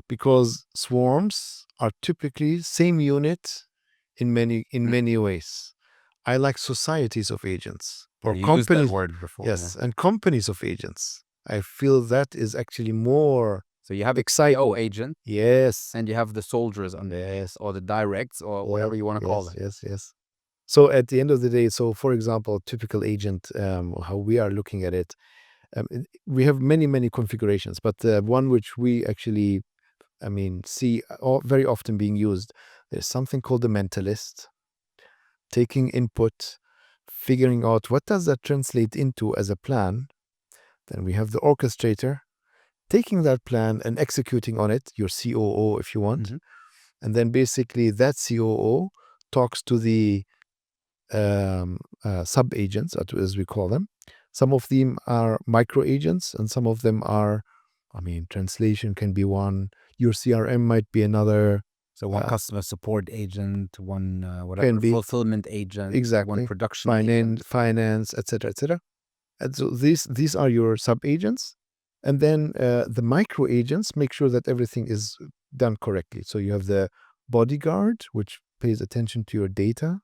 because swarms are typically same unit in many ways. I like societies of agents or You used that companies. word before. Yes, and companies of agents. I feel that is actually more So you have exciting. XIO agent, Yes, and you have the soldiers on this, or the directs, or whatever you want to call it. Yes. So at the end of the day, so for example, typical agent, how we are looking at it, we have many configurations, but the one which we actually, I mean, see very often being used, there's something called the mentalist, taking input, figuring out what does that translate into as a plan. Then we have the orchestrator, taking that plan and executing on it, your COO if you want. And then basically that COO talks to the sub-agents, as we call them. Some of them are micro agents and some of them are, I mean, translation can be one. Your CRM might be another. So one customer support agent, one Can be. fulfillment agent, Exactly. one production agent. Finance, etc. And so these are your sub-agents. And then the micro agents make sure that everything is done correctly. So you have the bodyguard, which pays attention to your data.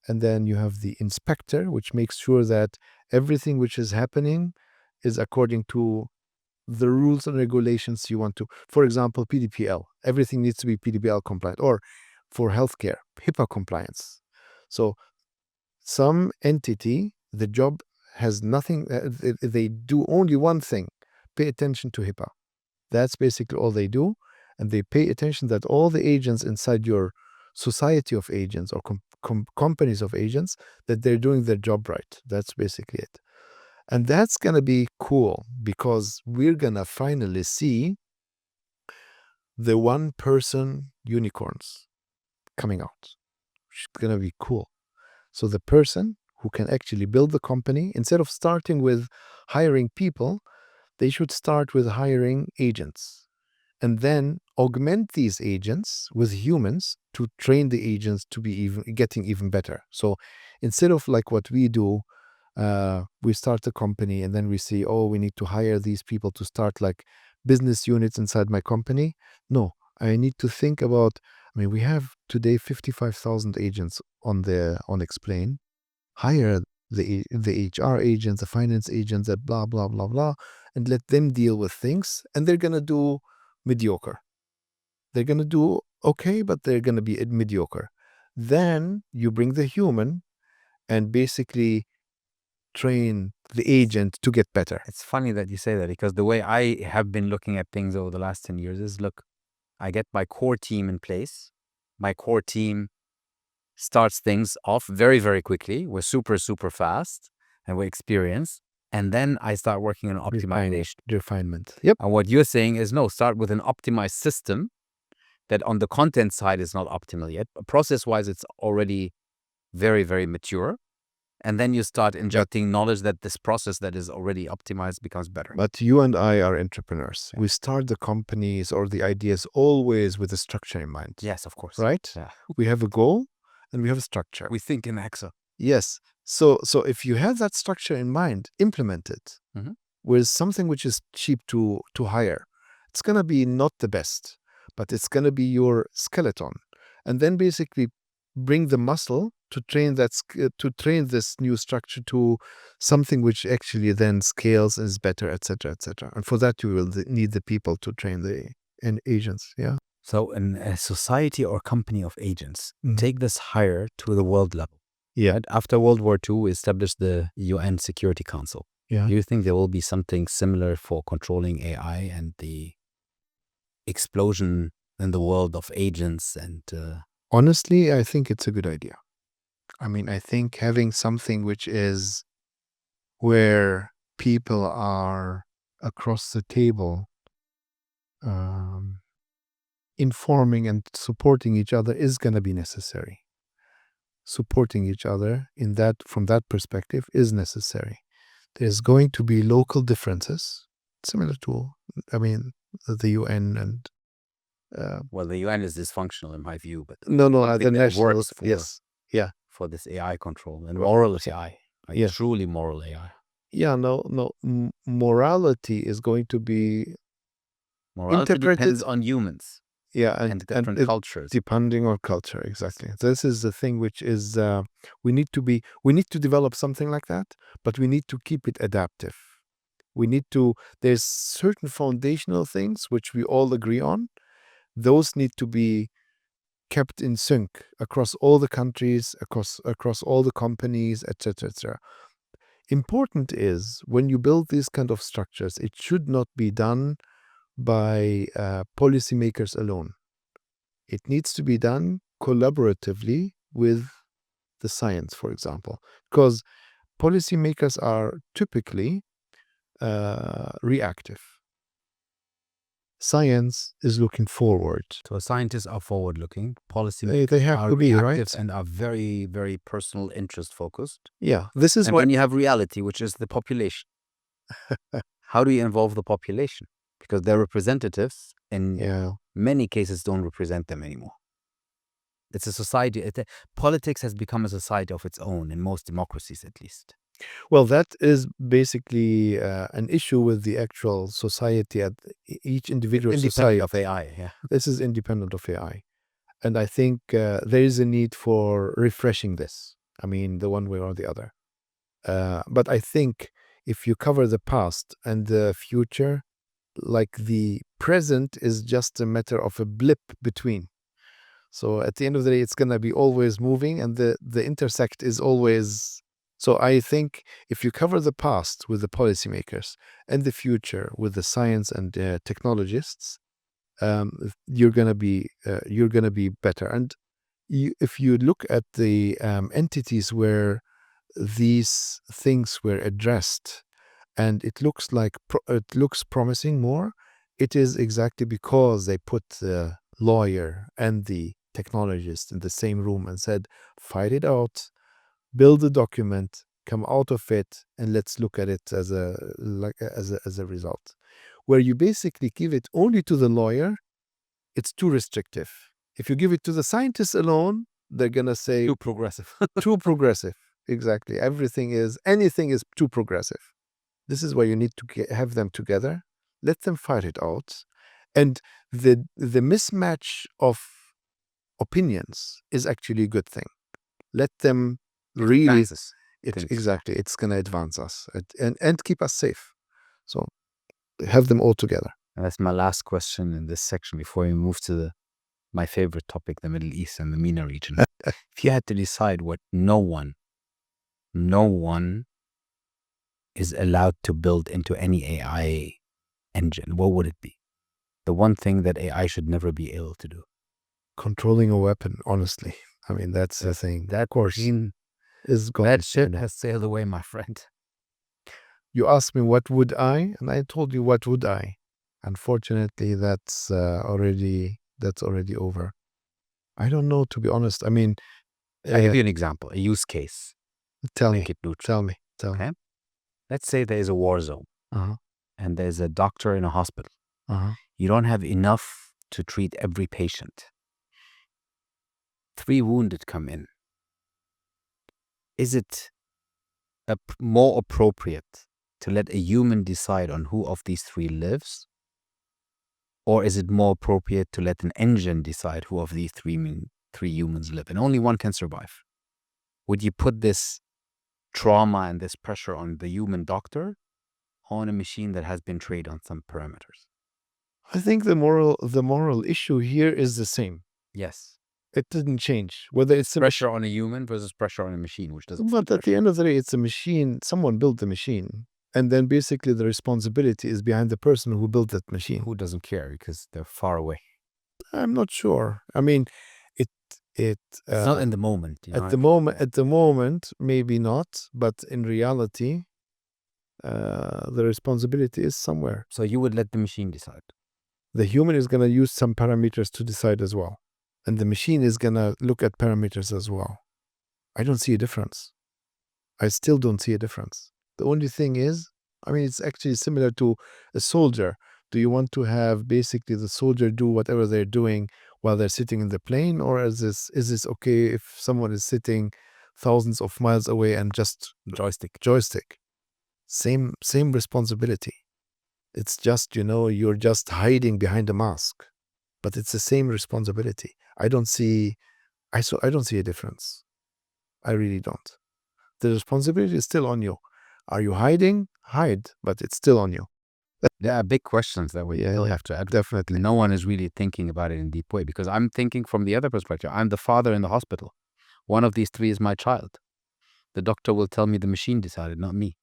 And then you have the inspector, which makes sure that everything which is happening is according to the rules and regulations you want to. For example, PDPL. Everything needs to be PDPL compliant. Or for healthcare, HIPAA compliance. So some entity, the job has nothing, they do only one thing, pay attention to HIPAA. That's basically all they do. And they pay attention that all the agents inside your society of agents or companies of agents that they're doing their job right. That's basically it. And that's going to be cool because we're going to finally see the one-person unicorns coming out, which is going to be cool. So the person who can actually build the company, instead of starting with hiring people, they should start with hiring agents and then augment these agents with humans to train the agents to be getting even better. So instead of like what we do, we start a company and then we say, oh, we need to hire these people to start like business units inside my company. No, I need to think about, I mean, we have today 55,000 agents on aiXplain. Hire the HR agents, the finance agents, that blah, blah, blah, blah, and let them deal with things. And they're going to do mediocre. They're going to do okay, but they're going to be mediocre. Then you bring the human and basically train the agent to get better. It's funny that you say that because the way I have been looking at things over the last 10 years is, look, I get my core team in place. My core team starts things off very, very quickly. We're super, super fast and we're experienced. And then I start working on optimization. Refinement. Yep. And what you're saying is, no, start with an optimized system that on the content side is not optimal yet. Process-wise, it's already very, very mature. And then you start injecting knowledge that this process that is already optimized becomes better. But you and I are entrepreneurs. Yeah. We start the companies or the ideas always with a structure in mind. Yes, of course. Right? Yeah. We have a goal and we have a structure. We think in Hexa. Yes. So if you have that structure in mind, implement it with something which is cheap to hire. It's going to be not the best, but it's going to be your skeleton. And then basically bring the muscle to train this new structure to something which actually then scales, is better, etc., etc. And for that you will need the people to train the agents. Yeah. So in a society or company of agents, take this higher to the world level. Yeah. Right? After World War II, we established the UN Security Council. Yeah. Do you think there will be something similar for controlling AI and the explosion in the world of agents? And honestly, I think it's a good idea. I mean, I think having something which is where people are across the table informing and supporting each other is going to be necessary. Supporting each other from that perspective is necessary. There's going to be local differences, similar to, I mean, the UN and... well, the UN is dysfunctional in my view, but no, the national works for, yes, yeah, for this AI control and moral AI, like yes. truly moral AI. Yeah, no, morality is going to be morality depends on humans. Yeah, and different cultures. Depending on culture, exactly. This is the thing which is we need to develop something like that, but we need to keep it adaptive. There's certain foundational things which we all agree on. Those need to be kept in sync across all the countries, across all the companies, etc., etc. Important is when you build these kind of structures, it should not be done by policymakers alone. It needs to be done collaboratively with the science, for example, because policymakers are typically reactive. Science is looking forward. So scientists are forward-looking. Policymakers they have are to be, reactive, right? And are very, very personal interest focused. Yeah, this is and what... then you have reality, which is the population. How do you involve the population? Because their representatives in many cases don't represent them anymore. It's a society. Politics has become a society of its own in most democracies, at least. Well, that is basically an issue with the actual society at each individual society. Independent of AI, yeah. This is independent of AI. And I think there is a need for refreshing this. I mean, the one way or the other. But I think if you cover the past and the future, like the present is just a matter of a blip between. So at the end of the day, it's going to be always moving, and the intersect is always... So I think if you cover the past with the policymakers and the future with the science and technologists, you're gonna be better. And if you look at the entities where these things were addressed, and it looks like it looks promising more, it is exactly because they put the lawyer and the technologist in the same room and said, fight it out, build a document, come out of it, and let's look at it as a result. Where you basically give it only to the lawyer, it's too restrictive. If you give it to the scientists alone, they're gonna say Too progressive. too progressive. Exactly. Anything is too progressive. This is why you need to have them together, let them fight it out. And the mismatch of opinions is actually a good thing. Let them really, Advances things. exactly, it's going to advance us and keep us safe. So have them all together. And that's my last question in this section before we move to my favorite topic, the Middle East and the MENA region. If you had to decide what no one is allowed to build into any AI engine, what would it be? The one thing that AI should never be able to do. Controlling a weapon, honestly. I mean, that's the thing. That, of course, is gone. That ship has sailed away, my friend. You asked me what would I, and I told you what would I. Unfortunately, that's already over. I don't know, to be honest. I mean, I'll give you an example, a use case. Tell me. Tell me. Okay. Let's say there is a war zone, and there's a doctor in a hospital. You don't have enough to treat every patient. 3 wounded come in. Is it more appropriate to let a human decide on who of these 3 lives? Or is it more appropriate to let an engine decide who of these 3 humans live? And only one can survive. Would you put this trauma and this pressure on the human doctor or on a machine that has been trained on some parameters? I think the moral issue here is the same. Yes. It didn't change. Whether it's pressure on a human versus pressure on a machine, which doesn't. But at the end of the day, it's a machine. Someone built the machine. And then basically the responsibility is behind the person who built that machine. Who doesn't care because they're far away. I'm not sure. I mean, it's not in the moment. At the moment, maybe not. But in reality, the responsibility is somewhere. So you would let the machine decide? The human is going to use some parameters to decide as well. And the machine is going to look at parameters as well. I don't see a difference. I still don't see a difference. The only thing is, I mean, it's actually similar to a soldier. Do you want to have basically the soldier do whatever they're doing while they're sitting in the plane? Or is this okay if someone is sitting thousands of miles away and just joystick? Same responsibility. It's just, you're just hiding behind a mask. But it's the same responsibility. I don't see a difference. I really don't. The responsibility is still on you. Are you hiding? Hide, but it's still on you. There are big questions that we still have to address. Definitely. No one is really thinking about it in a deep way because I'm thinking from the other perspective. I'm the father in the hospital. One of these 3 is my child. The doctor will tell me the machine decided, not me.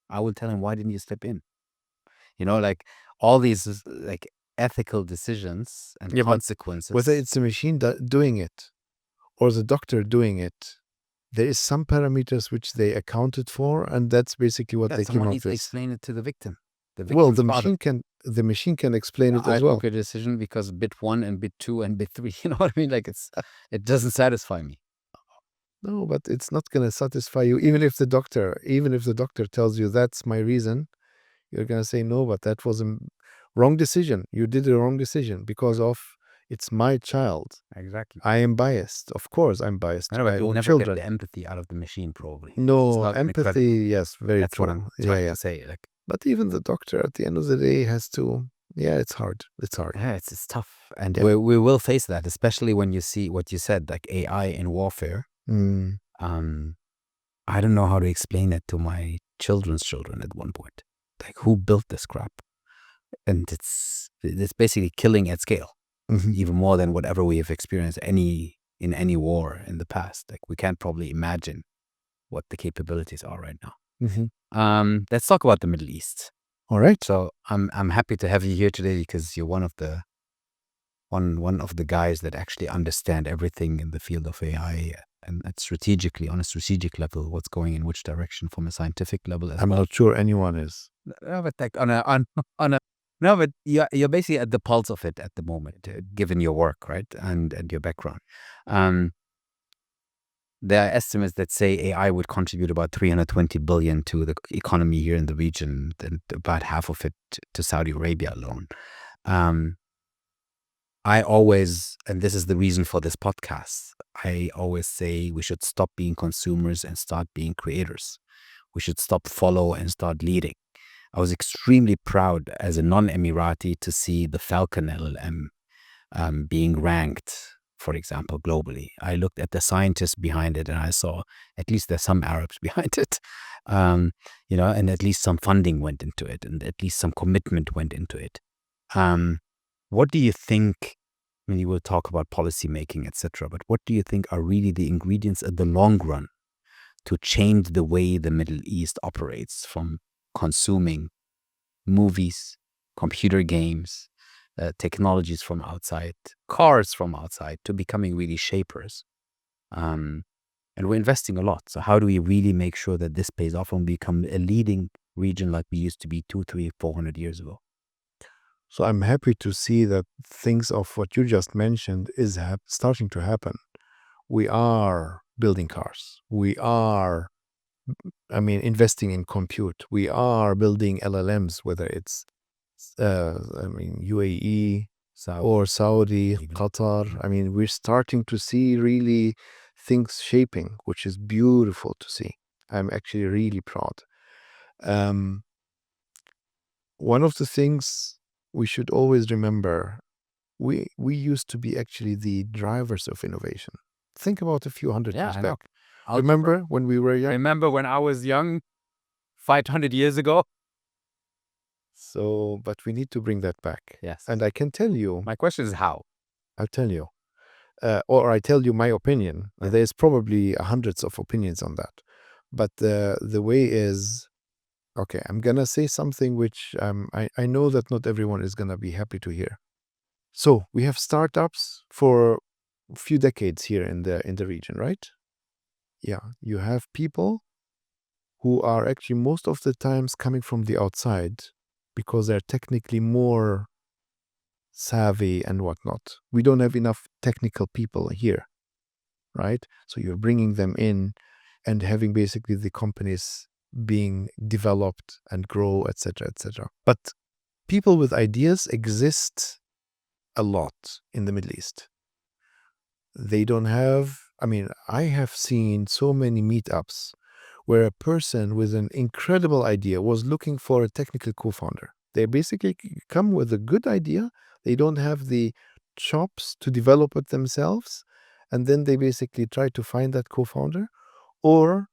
I will tell him, why didn't you step in? Like all these like ethical decisions and consequences. Whether it's the machine doing it or the doctor doing it, there is some parameters which they accounted for, and that's basically what they came up with. Someone needs to explain it to the victim. The machine can explain it as well. I took a decision because bit 1 and bit 2 and bit 3. You know what I mean? Like it doesn't satisfy me. No, but it's not going to satisfy you. Even if the doctor tells you that's my reason, you're going to say no, but that was a wrong decision. You did a wrong decision because of it's my child. Exactly. I am biased. Of course, I'm biased. I know, but you'll never get the empathy out of the machine, probably. No, empathy, yes, very That's true. what I'm trying to say. Like, but even the doctor, at the end of the day, has to. Yeah, it's hard. It's hard. Yeah, it's tough, and we will face that, especially when you see what you said, like AI in warfare. I don't know how to explain it to my children's children at one point. Like, who built this crap? And it's basically killing at scale, even more than whatever we have experienced in any war in the past. Like, we can't probably imagine what the capabilities are right now. Let's talk about the Middle East. All right. So I'm happy to have you here today because you're one of the one of the guys that actually understand everything in the field of AI and strategically, on a strategic level, what's going in which direction from a scientific level as I'm well. not sure anyone is. No, but like on a no, but you're basically at the pulse of it at the moment, given your work, right, and your background. There are estimates that say AI would contribute about 320 billion to the economy here in the region, and about half of it to Saudi Arabia alone. I always, and this is the reason for this podcast, I always say we should stop being consumers and start being creators. We should stop follow and start leading. I was extremely proud as a non-Emirati to see the Falcon LLM being ranked, for example, globally. I looked at the scientists behind it and I saw at least there's some Arabs behind it, and at least some funding went into it and at least some commitment went into it. What do you think, I mean, you will talk about policy making, etc., but what do you think are really the ingredients in the long run to change the way the Middle East operates, from consuming movies, computer games, technologies from outside, cars from outside, to becoming really shapers? And we're investing a lot. So how do we really make sure that this pays off and become a leading region like we used to be 200, 300, 400 years ago? So I'm happy to see that things of what you just mentioned is starting to happen. We are building cars. We are, investing in compute. We are building LLMs, whether it's, UAE or Saudi, Qatar. We're starting to see really things shaping, which is beautiful to see. I'm actually really proud. One of the things we should always remember, we used to be actually the drivers of innovation. Think about a few hundred years back. Remember when we were young? Remember when I was young, 500 years ago? So, but we need to bring that back. Yes. And I can tell you, My question is how? I'll tell you, or I tell you my opinion. Yeah. There's probably hundreds of opinions on that. But the way is, okay, I'm going to say something which I know that not everyone is going to be happy to hear. So we have startups for a few decades here in the region, right? Yeah, you have people who are actually most of the times coming from the outside because they're technically more savvy and whatnot. We don't have enough technical people here, right? So you're bringing them in and having basically the companies being developed and grow, etc., etc. But people with ideas exist a lot in the Middle East. They don't have, I have seen so many meetups where a person with an incredible idea was looking for a technical co-founder. They basically come with a good idea. They don't have the chops to develop it themselves. And then they basically try to find that co-founder or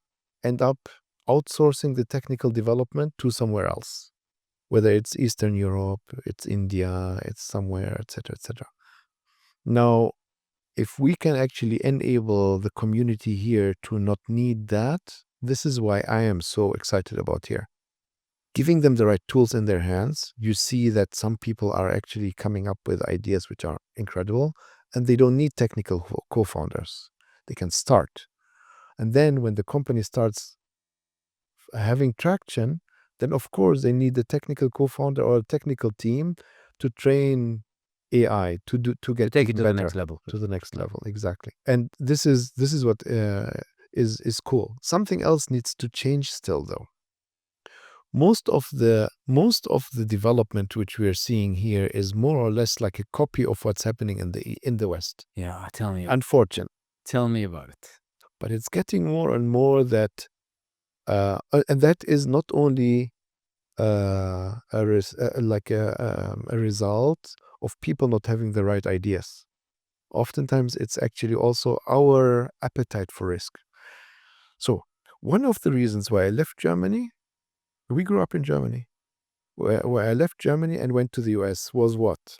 end up outsourcing the technical development to somewhere else, whether it's Eastern Europe, it's India, it's somewhere, etc., etc. Now, if we can actually enable the community here to not need that, this is why I am so excited about here. Giving them the right tools in their hands, you see that some people are actually coming up with ideas which are incredible, and they don't need technical co-founders. They can start. And then when the company starts having traction, then of course they need the technical co-founder or a technical team to train AI to get Take it to better, the next level. to the next level, exactly. And this is what is cool. Something else needs to change still, though. Most of the development which we are seeing here is more or less like a copy of what's happening in the West. Yeah, tell me. Unfortunate. Tell me about it. But it's getting more and more that, and that is not only a result of people not having the right ideas. Oftentimes, it's actually also our appetite for risk. So, one of the reasons why I left Germany, we grew up in Germany, where I left Germany and went to the US was what?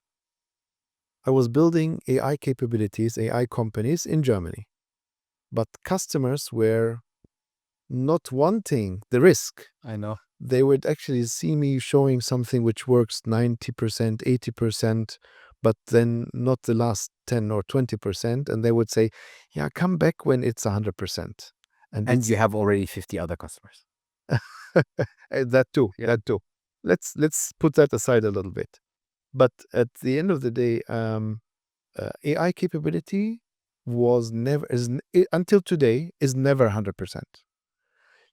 I was building AI capabilities, AI companies in Germany. But customers were not wanting the risk. I know. They would actually see me showing something which works 90%, 80%, but then not the last 10 or 20%. And they would say, yeah, come back when it's 100%. And you have already 50 other customers. That too, Yeah. that too. Let's put that aside a little bit. But at the end of the day, AI capability was never, until today, is never 100%.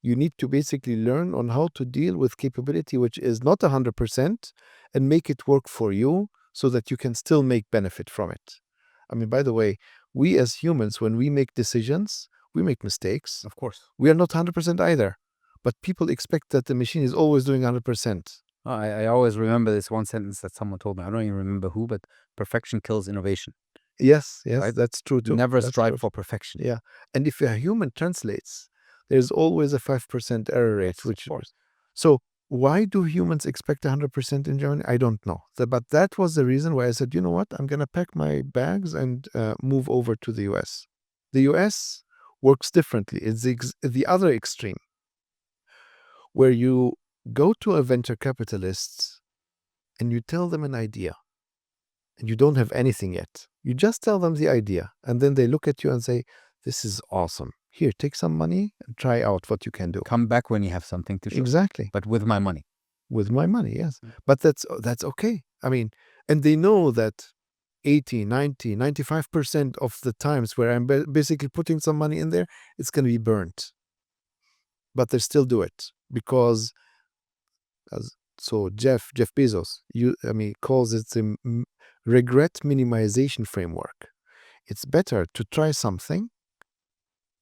You need to basically learn on how to deal with capability which is not 100% and make it work for you so that you can still make benefit from it. I mean, by the way, we as humans, when we make decisions, we make mistakes. Of course. We are not 100% either. But people expect that the machine is always doing 100%. I always remember this one sentence that someone told me. I don't even remember who, but perfection kills innovation. Yes, Right? that's true too. Never That's strive true. for perfection. Yeah. And if a human translates, there's always a 5% error rate, Yes, which of course. so why do humans expect 100% in Germany? I don't know. But that was the reason why I said, you know what, I'm going to pack my bags and move over to the US. The US works differently. It's the other extreme, where you go to a venture capitalist and you tell them an idea and you don't have anything yet. You just tell them the idea and then they look at you and say, this is awesome. Here, take some money and try out what you can do. Come back when you have something to show. Exactly. But with my money. With my money, yes. But that's okay. I mean, and they know that 80, 90, 95% of the times where I'm basically putting some money in there, it's going to be burnt. But they still do it because, so Jeff Bezos, calls it the regret minimization framework. It's better to try something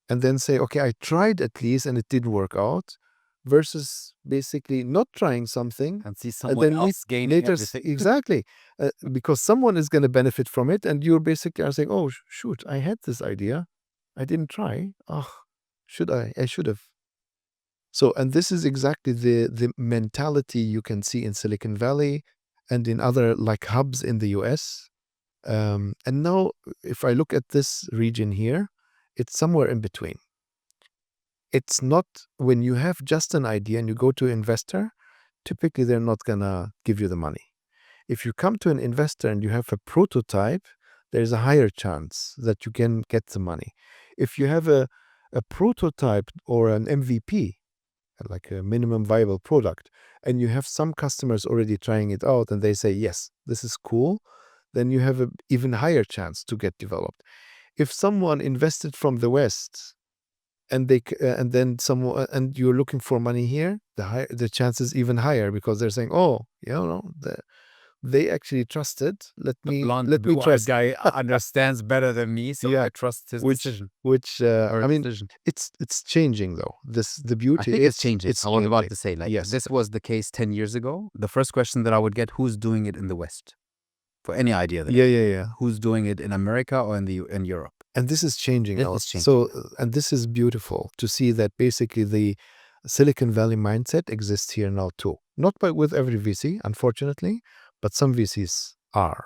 and then say, okay, I tried at least and it didn't work out, versus basically not trying something And see and someone then else gaining later everything. exactly, because someone is going to benefit from it, and you basically are saying, oh shoot, I had this idea, I didn't try. Oh, I should have. So, and this is exactly the mentality you can see in Silicon Valley and in other like hubs in the US. And now, if I look at this region here, it's somewhere in between. It's not, when you have just an idea and you go to an investor, typically they're not gonna give you the money. If you come to an investor and you have a prototype, there's a higher chance that you can get the money. If you have a prototype or an MVP, like a minimum viable product, and you have some customers already trying it out and they say, yes, this is cool, then you have an even higher chance to get developed. If someone invested from the West and and you're looking for money here, the chance is even higher, because they're saying, oh, they actually trusted. Let me Blue-eyed trust. guy understands better than me, so Yeah, I trust his decision. Decision. It's changing though. The beauty. I think it's changing. It's I was about changing. to say, like, Yes. this was the case 10 years ago. The first question that I would get, who's doing it in the West? For any idea that Yeah. who's doing it in America or in Europe? And this is changing This now. is changing. So, and this is beautiful to see that basically the Silicon Valley mindset exists here now too. Not with every VC, unfortunately, but some VCs are.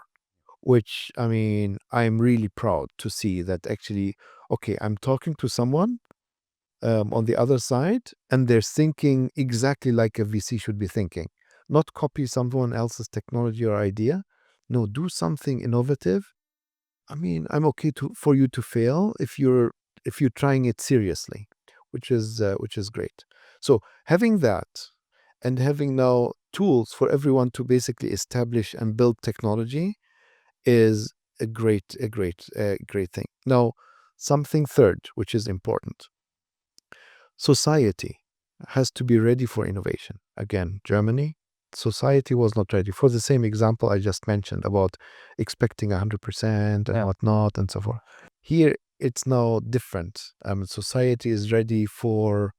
Which, I mean, I'm really proud to see that actually, okay, I'm talking to someone on the other side, and they're thinking exactly like a VC should be thinking. Not copy someone else's technology or idea. No, do something innovative. I mean, I'm okay for you to fail if you're trying it seriously, which is great. So having that, and having now tools for everyone to basically establish and build technology, is a great thing. Now, something third, which is important. Society has to be ready for innovation. Again, Germany, society was not ready, for the same example I just mentioned about expecting 100% and whatnot and so forth. Here, it's now different. Society is ready for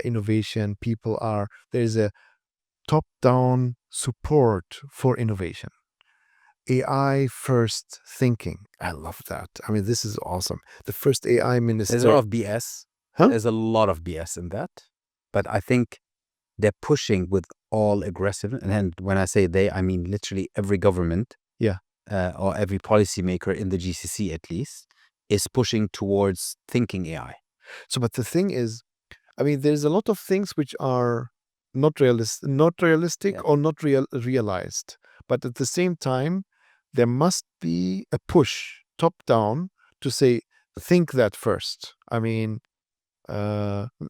innovation. There is a top-down support for innovation. AI first thinking. I love that. I mean, this is awesome. The first AI minister. There's a lot of BS. Huh? There's a lot of BS in that. But I think they're pushing with all aggressive. And when I say they, I mean literally every government. Yeah. Or every policymaker in the GCC at least is pushing towards thinking AI. So, but the thing is, I mean, there's a lot of things which are not realistic or not realized. But at the same time, there must be a push top down to say, think that first. I mean,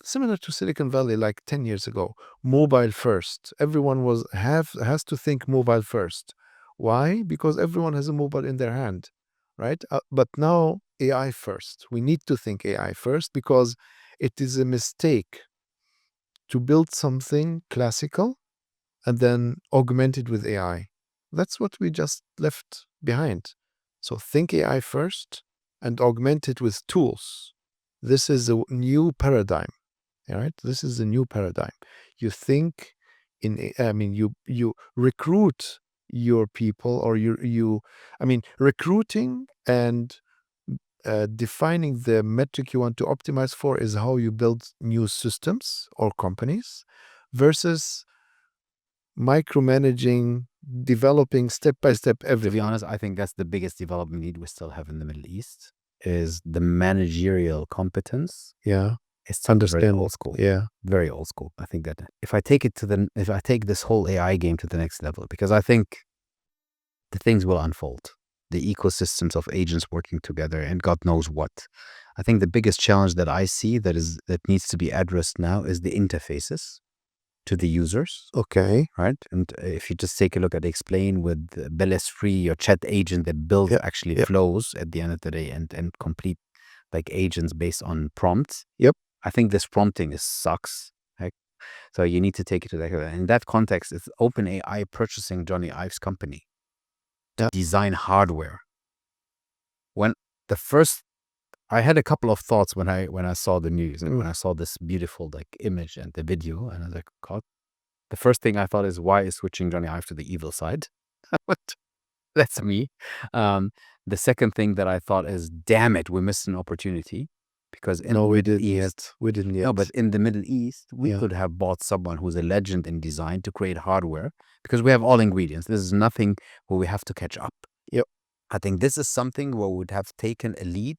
similar to Silicon Valley like 10 years ago, mobile first. Everyone has to think mobile first. Why? Because everyone has a mobile in their hand, right? But now AI first. We need to think AI first because it is a mistake to build something classical and then augment it with AI. That's what we just left behind. So think AI first and augment it with tools. This is a new paradigm, right? This is a new paradigm. You think I mean, you recruit your people, or I mean, recruiting and defining the metric you want to optimize for is how you build new systems or companies versus micromanaging, developing step by step To everything. be honest, I think that's the biggest development need we still have in the Middle East is the managerial competence. Yeah. It's still very Understand. old school. Yeah. Very old school. I think that if I take this whole AI game to the next level, because I think the things will unfold, the ecosystems of agents working together and God knows what. I think the biggest challenge that I see that needs to be addressed now is the interfaces to the users, Okay. right? And if you just take a look at aiXplain with Bellis-free, your chat agent that builds Yep. actually Yep. flows at the end of the day and complete like agents based on prompts. Yep. I think this prompting sucks. Like, so you need to take it to that. In that context, it's OpenAI purchasing Johnny Ive's company to Yeah. design hardware. When the first, I had a couple of thoughts when I saw the news and when I saw this beautiful like image and the video, and I was like, God. The first thing I thought is, why is switching Johnny Ive to the evil side? But that's me. The second thing that I thought is, damn it, we missed an opportunity because in No, the we Middle didn't East, yet. We didn't yet. no, but in the Middle East, we Yeah. could have bought someone who's a legend in design to create hardware because we have all ingredients. This is nothing where we have to catch up. Yep. I think this is something where we would have taken a lead,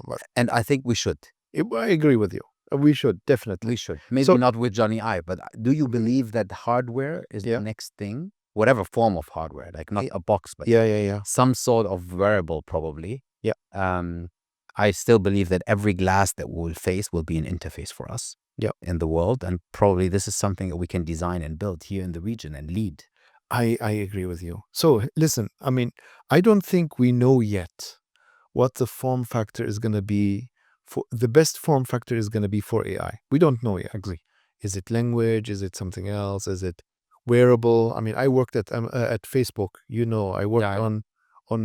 But and I think we should. I agree with you. We should definitely. We should. Maybe So- not with Johnny Ive, but do you believe that hardware is Yeah. the next thing? Whatever form of hardware, like not a box, but Yeah. some sort of wearable, probably. Yeah. I still believe that every glass that we'll face will be an interface for us. Yeah. In the world, and probably this is something that we can design and build here in the region and lead. I agree with you. So listen, I mean, I don't think we know yet what the form factor is going to be for the best form factor is going to be for AI. We don't know yet. Agree. Is it language? Is it something else? Is it wearable? I mean, I worked at Facebook. You know, I worked on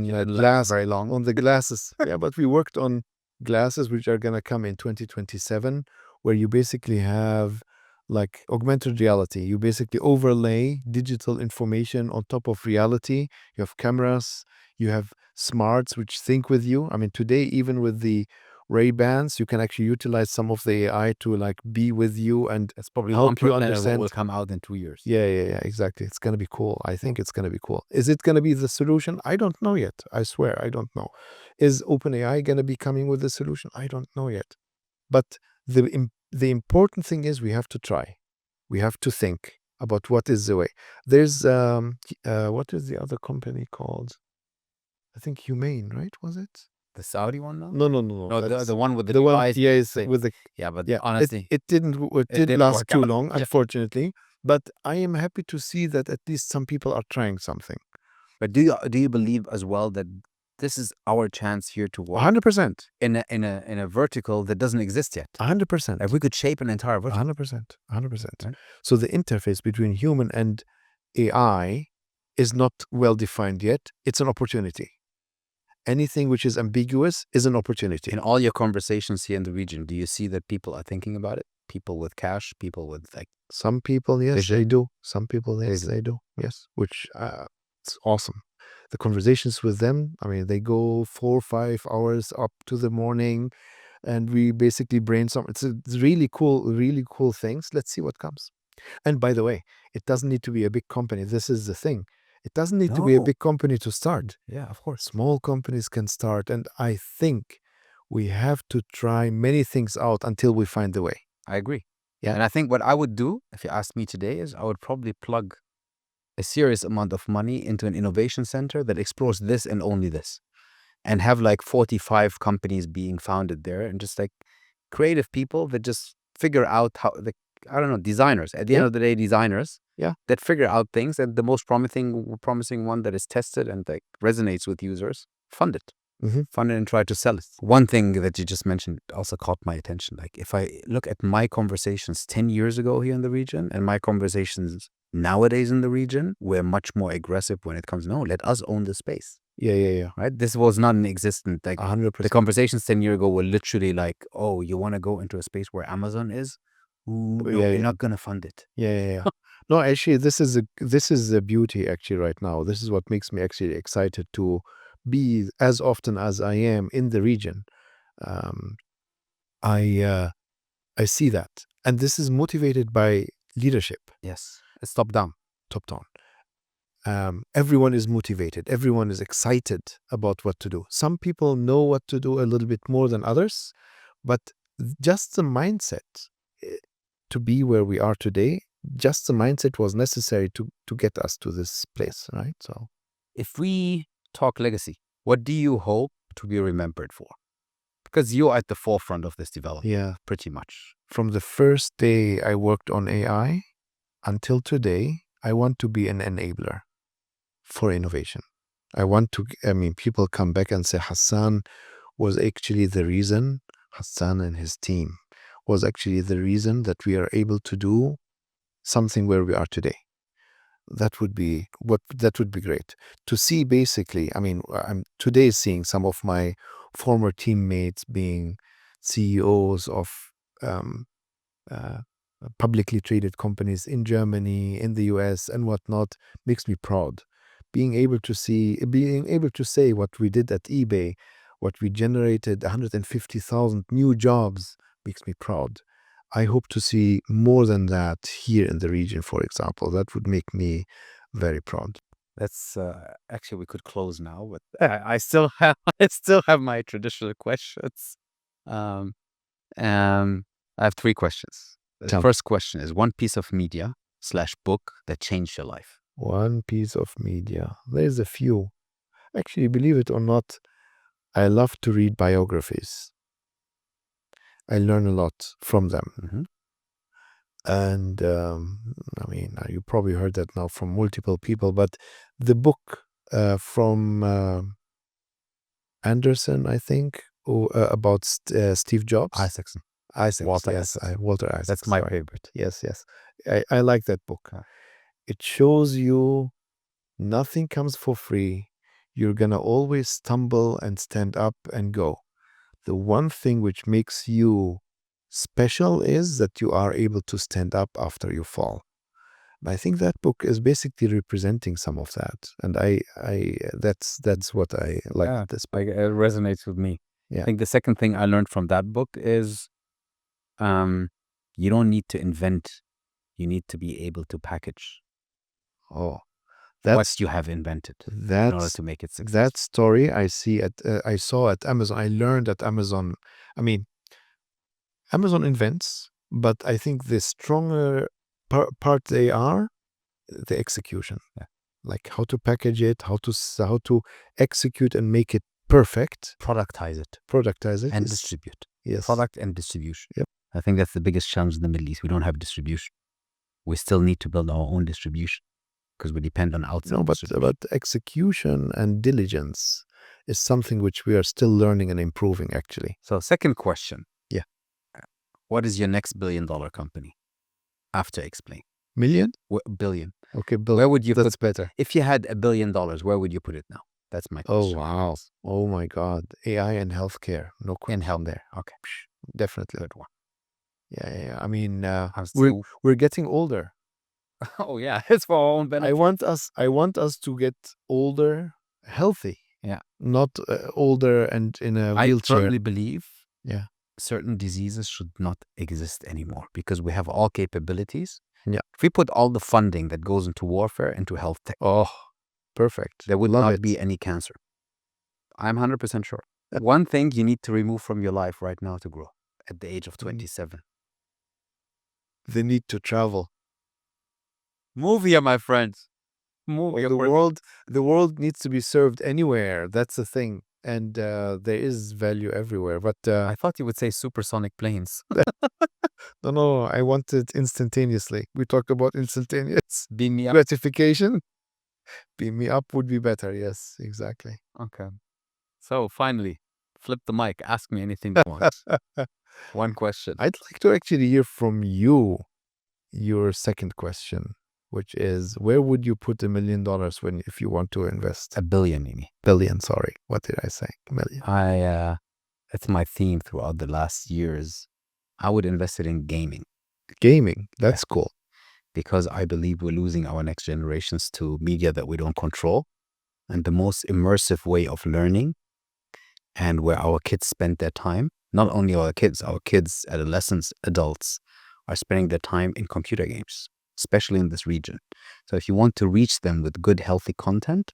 glass very long on the glasses. Yeah, but we worked on glasses which are going to come in 2027, where you basically have like augmented reality. You basically overlay digital information on top of reality. You have cameras, you have smarts which think with you. I mean, today, even with the Ray-Bans, you can actually utilize some of the AI to like be with you and It's probably help you 1% of what understand. will come out in 2 years. Yeah, exactly. It's going to be cool. I think it's going to be cool. Is it going to be the solution? I don't know yet. I swear, I don't know. Is OpenAI going to be coming with the solution? I don't know yet. But the important thing is we have to try. We have to think about what is the way. There's what is the other company called? I think Humane, right? Was it? The Saudi one, no? No. No, That's the one with the the one. device Yes, thing. with the Yeah, but yeah. honestly, it didn't didn't last work too out. long, Yeah. unfortunately. But I am happy to see that at least some people are trying something. But do you believe as well that this is our chance here to work 100%. in a vertical that doesn't exist yet? 100%. Like we could shape an entire vertical. 100%. 100%. Right. So the interface between human and AI is not well defined yet. It's an opportunity. Anything which is ambiguous is an opportunity. In all your conversations here in the region, do you see that people are thinking about it? People with cash, people with like Some people, yes, vision? they do. Some people, yes, do. they do. Yes, which it's awesome. The conversations with them, I mean, they go 4 or 5 hours up to the morning, and we basically brainstorm. It's really cool things. Let's see what comes. And by the way, it doesn't need to be a big company. This is the thing. It doesn't need to be a No. big company to start. Yeah, of course. Small companies can start, and I think we have to try many things out until we find the way. I agree. Yeah. And I think what I would do, if you asked me today, is I would probably plug a serious amount of money into an innovation center that explores this and only this, and have like 45 companies being founded there, and just like creative people that just figure out how, like, I don't know, designers. At the end Yeah. of the day, designers Yeah. that figure out things, and the most promising one that is tested and like resonates with users, fund it. Fund it and try to sell it. One thing that you just mentioned also caught my attention. Like, if I look at my conversations 10 years ago here in the region and my conversations nowadays in the region, we're much more aggressive when it comes, no, let us own the space. Yeah. Right? This was not an existent, like, 100%. the conversations 10 years ago were literally like, oh, you want to go into a space where Amazon is? Ooh, no, Yeah, we're yeah. not going to fund it. Yeah. No, actually, this is the beauty actually right now. This is what makes me actually excited to be as often as I am in the region. Um, I see that, and this is motivated by leadership, Yes. It's top down. top down. Everyone is motivated. Everyone is excited about what to do. Some people know what to do a little bit more than others, but just the mindset to be where we are today, just the mindset was necessary to get us to this place, right? So, If we talk legacy, what do you hope to be remembered for? Because you're at the forefront of this development, yeah, pretty much. from the first day I worked on AI until today, I want to be an enabler for innovation. People come back and say Hassan was actually the reason, Hassan and his team was actually the reason that we are able to do something where we are today. That would be great to see. Basically, I'm today seeing some of my former teammates being CEOs of um, uh, publicly traded companies in Germany, in the US, and whatnot. Makes me proud. Being able to say what we did at eBay, what we generated 150,000 new jobs, makes me proud. I hope to see more than that here in the region, for example. That would make me very proud. That's actually, we could close now, but I still have my traditional questions. Um, I have 3 questions. The Tell me. first question is, one piece of media / book that changed your life. One piece of media. There's a few. Actually, believe it or not, I love to read biographies. I learn a lot from them. Mhm. And you probably heard that now from multiple people, but the book from Anderson, I think, about Steve Jobs. Isaacson. Isaacs, Walter yes, Isaacson. Walter Isaacs. That's my sorry. favorite. Yes. I like that book. It shows you nothing comes for free. You're gonna always stumble and stand up and go. The one thing which makes you special is that you are able to stand up after you fall. And I think that book is basically representing some of that. And that's what I like Yeah, this book. like, it resonates with me. Yeah. I think the second thing I learned from that book is, you don't need to invent, you need to be able to package Oh, what you have invented in order to make it successful. that story I saw at Amazon. I learned at Amazon. Amazon invents, but I think the stronger part they are the execution. Yeah. Like how to package it, how to execute and make it perfect. Productize it Productize it and is- distribute. Yes. Product and distribution. Yep. I think that's the biggest challenge in the Middle East. We don't have distribution. We still need to build our own distribution because we depend on outside No, but distribution. execution and diligence is something which we are still learning and improving, actually. So, second question. Yeah. What is your next $1 billion company after aiXplain? Million? Billion. Okay, Bill. Where would you That's put, better. if you had $1 billion, where would you put it now? That's my Oh, question. wow. Oh, my God. AI and healthcare. No question. In health there. Okay. Definitely. Good one. Yeah. I'm We're still- we're getting older. Oh, yeah. It's for our own benefit. I want us to get older, healthy. Yeah. Not older and in a I wheelchair. firmly believe Yeah. certain diseases should not exist anymore because we have all capabilities. Yeah. If we put all the funding that goes into warfare into health tech, Oh, perfect. there would Love not it. be any cancer. I'm 100% sure. One thing you need to remove from your life right now to grow at the age of 27. The need to travel. Move here, my friends. Move The world needs to be served anywhere. That's the thing. And there is value everywhere. But I thought you would say supersonic planes. no, I want it instantaneously. We talked about instantaneous Beam me up. gratification. Beam me up would be better. Yes, exactly. Okay. So finally, flip the mic. Ask me anything you want. One question. I'd like to actually hear from you your second question, which is where would you put $1 million if you want to invest? $1 billion, Mimi. Billion, sorry. What did I say? Million. It's my theme throughout the last years. I would invest it in gaming Gaming. That's cool. because I believe we're losing our next generations to media that we don't control. And the most immersive way of learning and where our kids spend their time, not only our kids, adolescents, adults, are spending their time in computer games, especially in this region. So if you want to reach them with good, healthy content,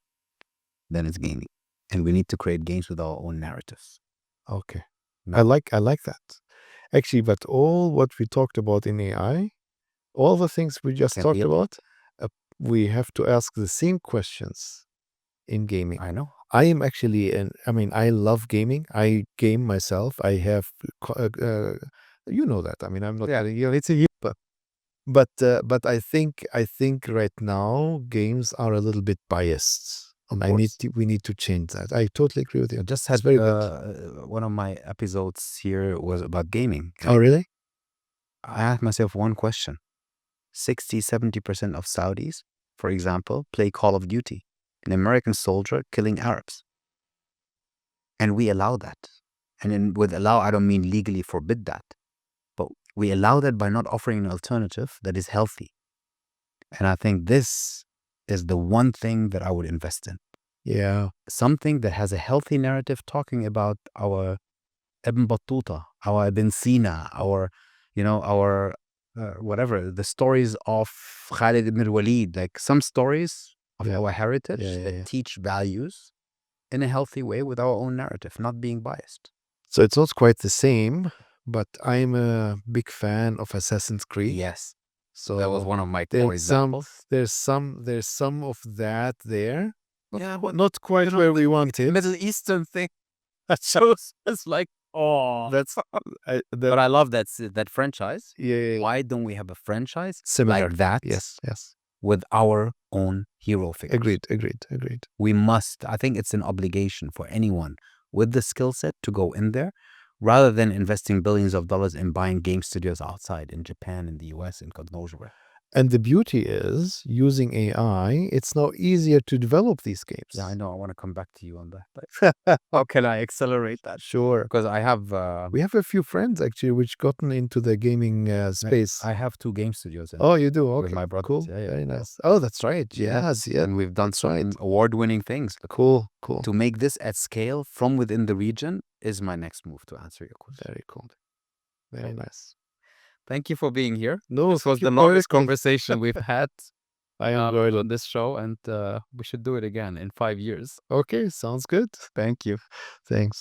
then it's gaming. And we need to create games with our own narratives. Okay. No. I like that. Actually, but all what we talked about in AI, all the things we just Can talked we- about, we have to ask the same questions in gaming. I know. I am actually I love gaming. I game myself. I have, you know that. I mean, I'm not, Yeah. it's a but I think right now games are a little bit biased. Of And course. we need to change that. I totally agree with you. I just It's had very good. one of my episodes here was about gaming. Oh, really? I asked myself one question. 60-70% of Saudis, for example, play Call of Duty, an American soldier killing Arabs. And we allow that. And with allow, I don't mean legally forbid that. But we allow that by not offering an alternative that is healthy. And I think this is the one thing that I would invest in. Yeah. Something that has a healthy narrative talking about our Ibn Battuta, our Ibn Sina, our whatever, the stories of Khalid ibn Walid, like some stories of our heritage that teach values in a healthy way with our own narrative, not being biased. So it's not quite the same, but I'm a big fan of Assassin's Creed. Yes. So that was one of my core examples. There's some of that there. Yeah, but Not quite where we want it. Middle Eastern thing. That shows it's like, oh, That's but I love that franchise. yeah. Why don't we have a franchise Similar. like that? Yes. With our own hero figures. Agreed. We must. I think it's an obligation for anyone with the skill set to go in there, rather than investing billions of dollars in buying game studios outside in Japan, in the US, in God knows where. And the beauty is, using AI, it's now easier to develop these games. Yeah, I know. I want to come back to you on that. How can I accelerate that? Sure. Because I have... we have a few friends, actually, which gotten into the gaming space. I have 2 game studios. Oh, you do? Okay. With my brother. Cool. Yeah, Very nice. Oh, that's right. Yes. And we've done some award-winning things. Cool. To make this at scale from within the region is my next move, to answer your question. Very cool. Very nice. Thank you for being here. No, this was the longest conversation we've had I enjoyed on this show, and we should do it again in 5 years. Okay, sounds good. Thank you. Thanks.